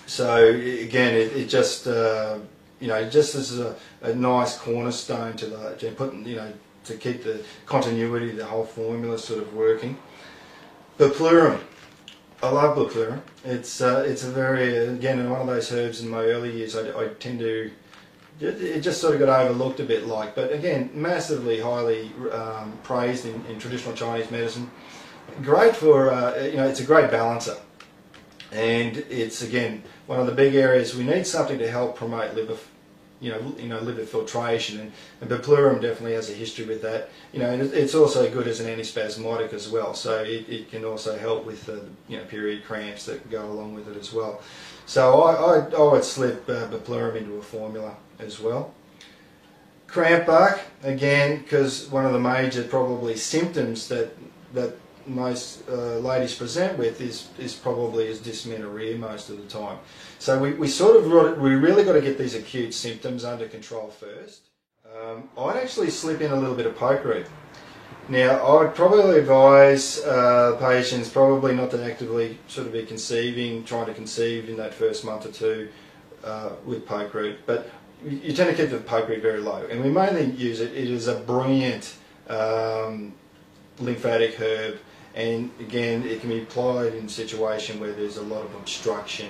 So again, it just, you know, just as a nice cornerstone to put, you know, to keep the continuity of the whole formula sort of working. Buplurum. I love Buplurum. It's a very, again, one of those herbs in my early years I tend to, it just sort of got overlooked a bit like, but again, massively highly praised in traditional Chinese medicine. Great for, you know, it's a great balancer. And it's, again, one of the big areas we need something to help promote liver, you know, liver filtration, and Buplurum definitely has a history with that. You know, and it's also good as an antispasmodic as well, so it can also help with you know, period cramps that go along with it as well. So I would slip Buplurum into a formula as well. Cramp bark, again, because one of the major probably symptoms that most ladies present with is probably dysmenorrhea most of the time. So we really got to get these acute symptoms under control first. I'd actually slip in a little bit of poke root. Now, I would probably advise patients probably not to actively sort of be trying to conceive in that first month or two with poke root, but you tend to keep the poke root very low, and we mainly use it. It is a brilliant lymphatic herb. And again, it can be applied in a situation where there's a lot of obstruction,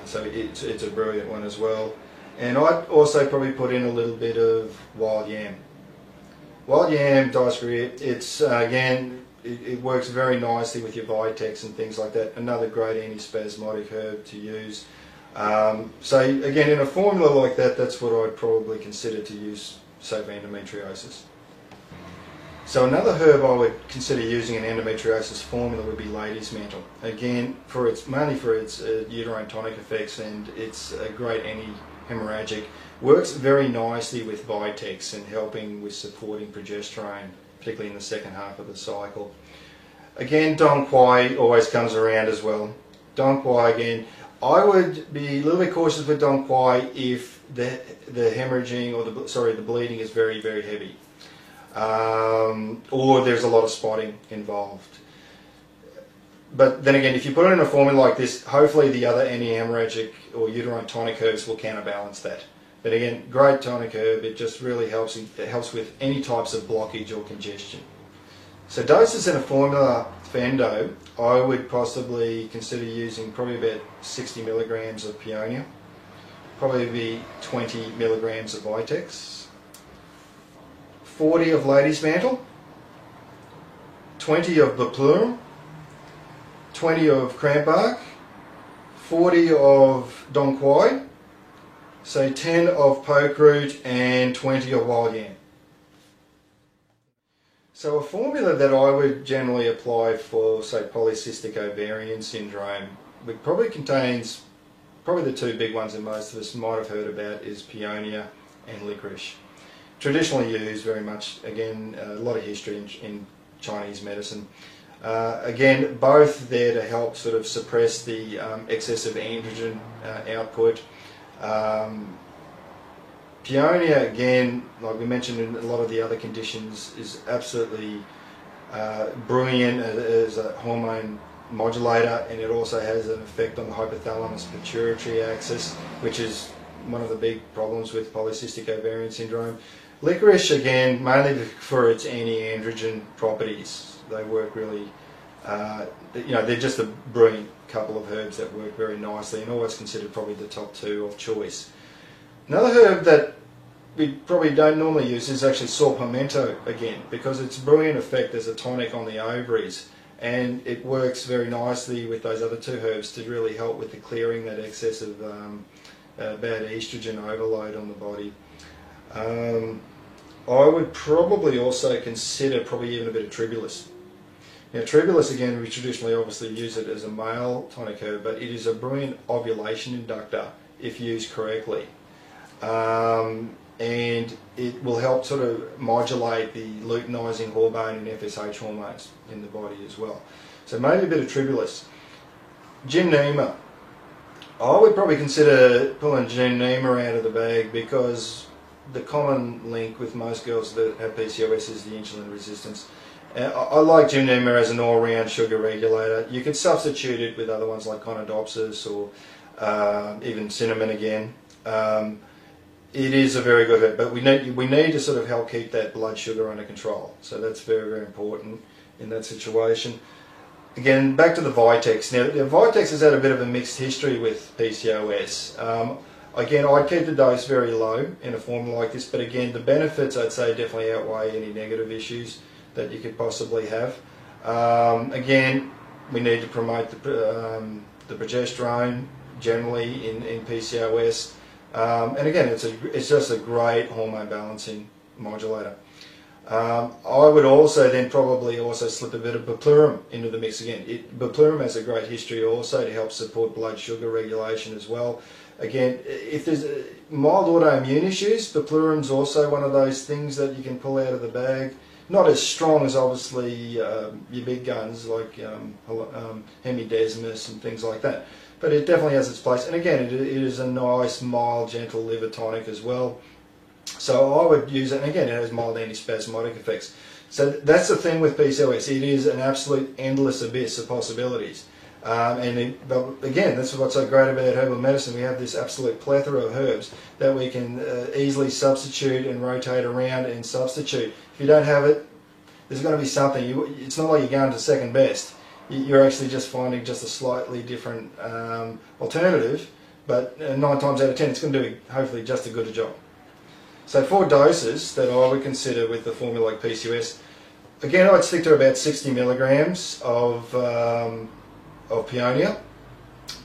so it's a brilliant one as well. And I'd also probably put in a little bit of wild yam. Wild yam, Dioscorea, it's again, it works very nicely with your Vitex and things like that. Another great antispasmodic herb to use. So again, in a formula like that, that's what I'd probably consider to use, say, for endometriosis. So another herb I would consider using in endometriosis formula would be lady's mantle. Again, mainly for its uterine tonic effects, and it's a great anti-hemorrhagic. Works very nicely with Vitex and helping with supporting progesterone, particularly in the second half of the cycle. Again, Dong Quai always comes around as well. Dong Quai again, I would be a little bit cautious with Dong Quai if the hemorrhaging or the bleeding is very, very heavy. Or there's a lot of spotting involved. But then again, if you put it in a formula like this, hopefully the other anti-hemorrhagic or uterine tonic herbs will counterbalance that. But again, great tonic herb, it just really helps. It helps with any types of blockage or congestion. So doses in a formula for endo, I would possibly consider using probably about 60 milligrams of Peonia, probably be 20 milligrams of Vitex, 40 of lady's mantle, 20 of Beplurum, 20 of crampbark, 40 of Dong Quai, say 10 of poke root, and 20 of wild yam. So a formula that I would generally apply for, say, polycystic ovarian syndrome, which probably contains, the two big ones that most of us might have heard about is Peonia and licorice. Traditionally used very much, again, a lot of history in Chinese medicine. Again, both there to help sort of suppress the excessive androgen output. Peonia, again, like we mentioned in a lot of the other conditions, is absolutely brilliant as a hormone modulator, and it also has an effect on the hypothalamus pituitary axis, which is one of the big problems with polycystic ovarian syndrome. Licorice, again, mainly for its anti-androgen properties. They work really, they're just a brilliant couple of herbs that work very nicely and always considered probably the top two of choice. Another herb that we probably don't normally use is actually saw palmetto again, because it's a brilliant effect as a tonic on the ovaries, and it works very nicely with those other two herbs to really help with the clearing that excessive bad estrogen overload on the body. I would probably also consider probably even a bit of tribulus. Now tribulus, again, we traditionally obviously use it as a male tonic herb, but it is a brilliant ovulation inductor if used correctly. And it will help sort of modulate the luteinizing hormone and FSH hormones in the body as well. So maybe a bit of tribulus. Gymnema. I would probably consider pulling Gymnema out of the bag, because the common link with most girls that have PCOS is the insulin resistance. I like Gymnema as an all-round sugar regulator. You can substitute it with other ones like Conidopsis or even cinnamon again. It is a very good herb, but we need to sort of help keep that blood sugar under control. So that's very, very important in that situation. Again, back to the Vitex. Now, the Vitex has had a bit of a mixed history with PCOS. Again, I'd keep the dose very low in a formula like this, but again, the benefits I'd say definitely outweigh any negative issues that you could possibly have. Again, we need to promote the progesterone generally in PCOS. And again, it's just a great hormone balancing modulator. I would also then probably also slip a bit of Beplurum into the mix again. Beplurum has a great history also to help support blood sugar regulation as well. Again, if there's mild autoimmune issues, Beplurum's also one of those things that you can pull out of the bag. Not as strong as obviously your big guns like Hemidesmus and things like that. But it definitely has its place, and again, it is a nice, mild, gentle liver tonic as well. So I would use it, and again, it has mild antispasmodic effects. So that's the thing with PCOS, it is an absolute endless abyss of possibilities. But again, that's what's so great about herbal medicine. We have this absolute plethora of herbs that we can easily substitute and rotate around and substitute. If you don't have it, there's going to be something. It's not like you're going to second best. You're actually just finding just a slightly different alternative, but 9 times out of 10 it's going to do hopefully just as good a job. So 4 doses that I would consider with the formula like PCOS, again I'd stick to about 60 milligrams of Peonia,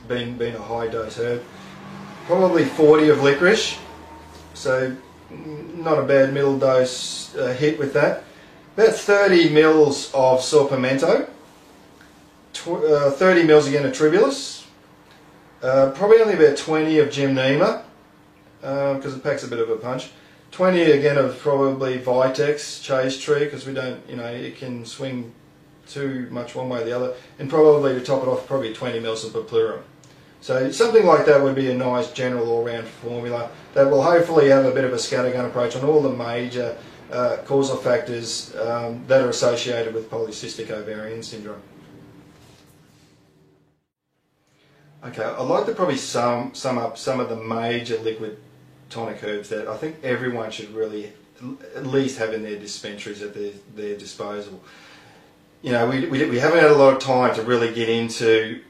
being a high dose herb. probably 40 of licorice, so not a bad middle dose hit with that. About 30 mils of saw pimento, 30 mils again of tribulus, probably only about 20 of gymnema, because it packs a bit of a punch. 20 again of probably Vitex chase tree, because we don't, it can swing too much one way or the other, and probably to top it off, probably 20 mils of Poplurum. So something like that would be a nice general all-round formula that will hopefully have a bit of a scattergun approach on all the major causal factors that are associated with polycystic ovarian syndrome. Okay, I'd like to probably sum up some of the major liquid tonic herbs that I think everyone should really at least have in their dispensaries at their disposal. We haven't had a lot of time to really get into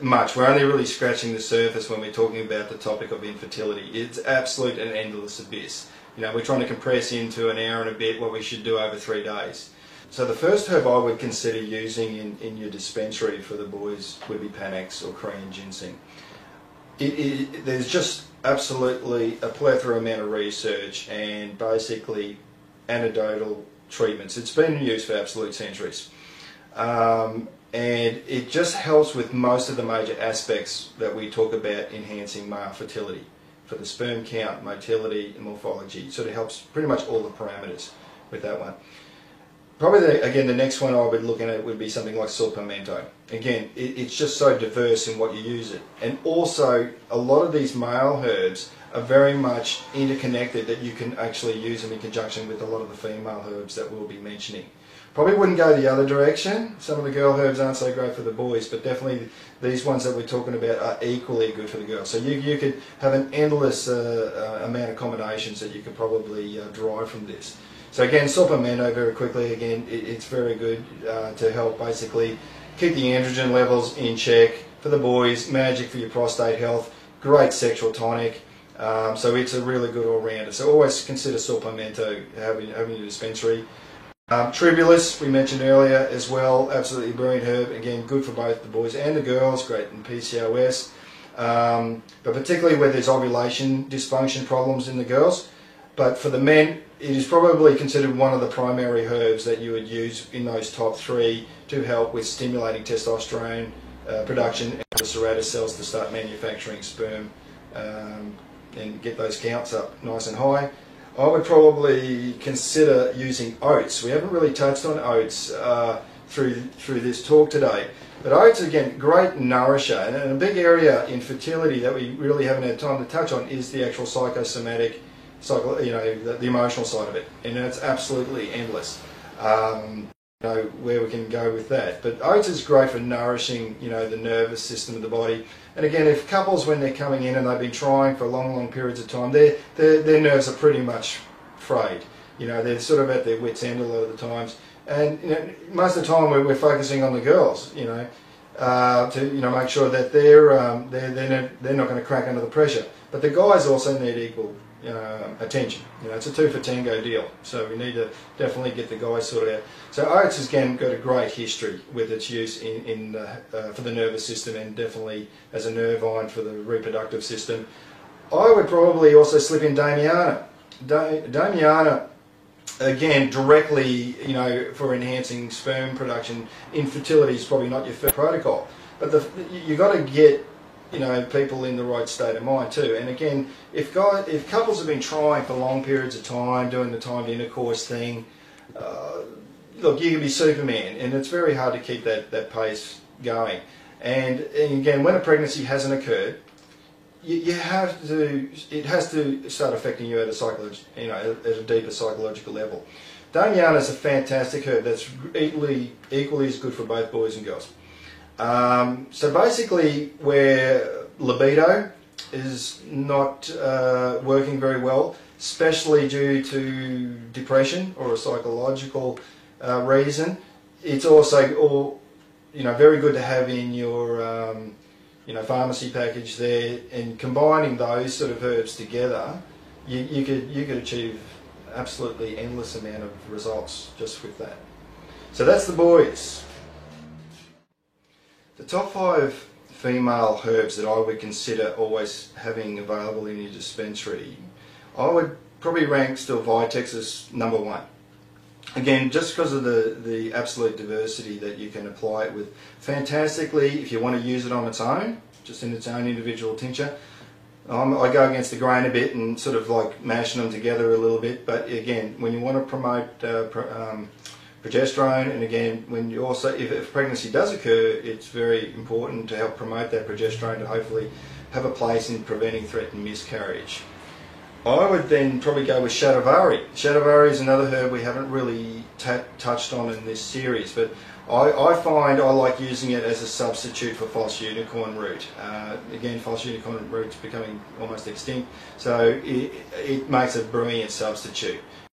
much. We're only really scratching the surface when we're talking about the topic of infertility. It's absolute and endless abyss. We're trying to compress into an hour and a bit what we should do over 3 days. So the first herb I would consider using in your dispensary for the boys would be Panax or Korean ginseng. There's just absolutely a plethora amount of research and basically anecdotal treatments. It's been used for absolute centuries. And it just helps with most of the major aspects that we talk about enhancing male fertility. For the sperm count, motility and morphology, it sort of helps pretty much all the parameters with that one. Probably, again, the next one I would look at would be something like saw pimento. Again, it's just so diverse in what you use it. And also, a lot of these male herbs are very much interconnected that you can actually use them in conjunction with a lot of the female herbs that we'll be mentioning. Probably wouldn't go the other direction. Some of the girl herbs aren't so great for the boys, but definitely these ones that we're talking about are equally good for the girls. So you could have an endless amount of combinations that you could probably derive from this. So again, saw pimento, very quickly, again, it's very good to help basically keep the androgen levels in check for the boys, magic for your prostate health, great sexual tonic. So it's a really good all-rounder. So always consider saw pimento having your dispensary. Tribulus, we mentioned earlier as well, absolutely brilliant herb. Again, good for both the boys and the girls, great in PCOS. But particularly where there's ovulation dysfunction problems in the girls. But for the men, it is probably considered one of the primary herbs that you would use in those top 3 to help with stimulating testosterone production and the serratus cells to start manufacturing sperm and get those counts up nice and high. I would probably consider using oats. We haven't really touched on oats through this talk today. But oats, again, great nourisher. And a big area in fertility that we really haven't had time to touch on is the actual psychosomatic, the emotional side of it. And it's absolutely endless. Where we can go with that. But oats is great for nourishing, the nervous system of the body. And again, if couples, when they're coming in and they've been trying for long periods of time, their nerves are pretty much frayed. They're sort of at their wits' end a lot of the times. And most of the time we're focusing on the girls, to make sure that they're not going to crack under the pressure. But the guys also need equal attention. It's a 2 for tango deal, so we need to definitely get the guys sorted out. So oats has again got a great history with its use for the nervous system and definitely as a nervine for the reproductive system. I would probably also slip in Damiana. Damiana, again, directly, for enhancing sperm production. Infertility is probably not your first protocol, but you got to get people in the right state of mind too. And again, if couples have been trying for long periods of time, doing the timed intercourse thing, look, you can be Superman, and it's very hard to keep that pace going. And again, when a pregnancy hasn't occurred, it has to start affecting you at a deeper psychological level. Damiana is a fantastic herb that's equally as good for both boys and girls. So basically, where libido is not working very well, especially due to depression or a psychological reason, it's also very good to have in your pharmacy package there. And combining those sort of herbs together, you could achieve absolutely endless amount of results just with that. So that's the boys. The top 5 female herbs that I would consider always having available in your dispensary, I would probably rank still Vitex as number one. Again, just because of the absolute diversity that you can apply it with fantastically. If you want to use it on its own, just in its own individual tincture, I go against the grain a bit and sort of like mashing them together a little bit. But again, when you want to promote progesterone, and again, when you also, if pregnancy does occur, it's very important to help promote that progesterone to hopefully have a place in preventing threatened miscarriage. I would then probably go with Shatavari. Shatavari is another herb we haven't really touched on in this series, but I find I like using it as a substitute for false unicorn root. Again, false unicorn root's becoming almost extinct, so it makes a brilliant substitute.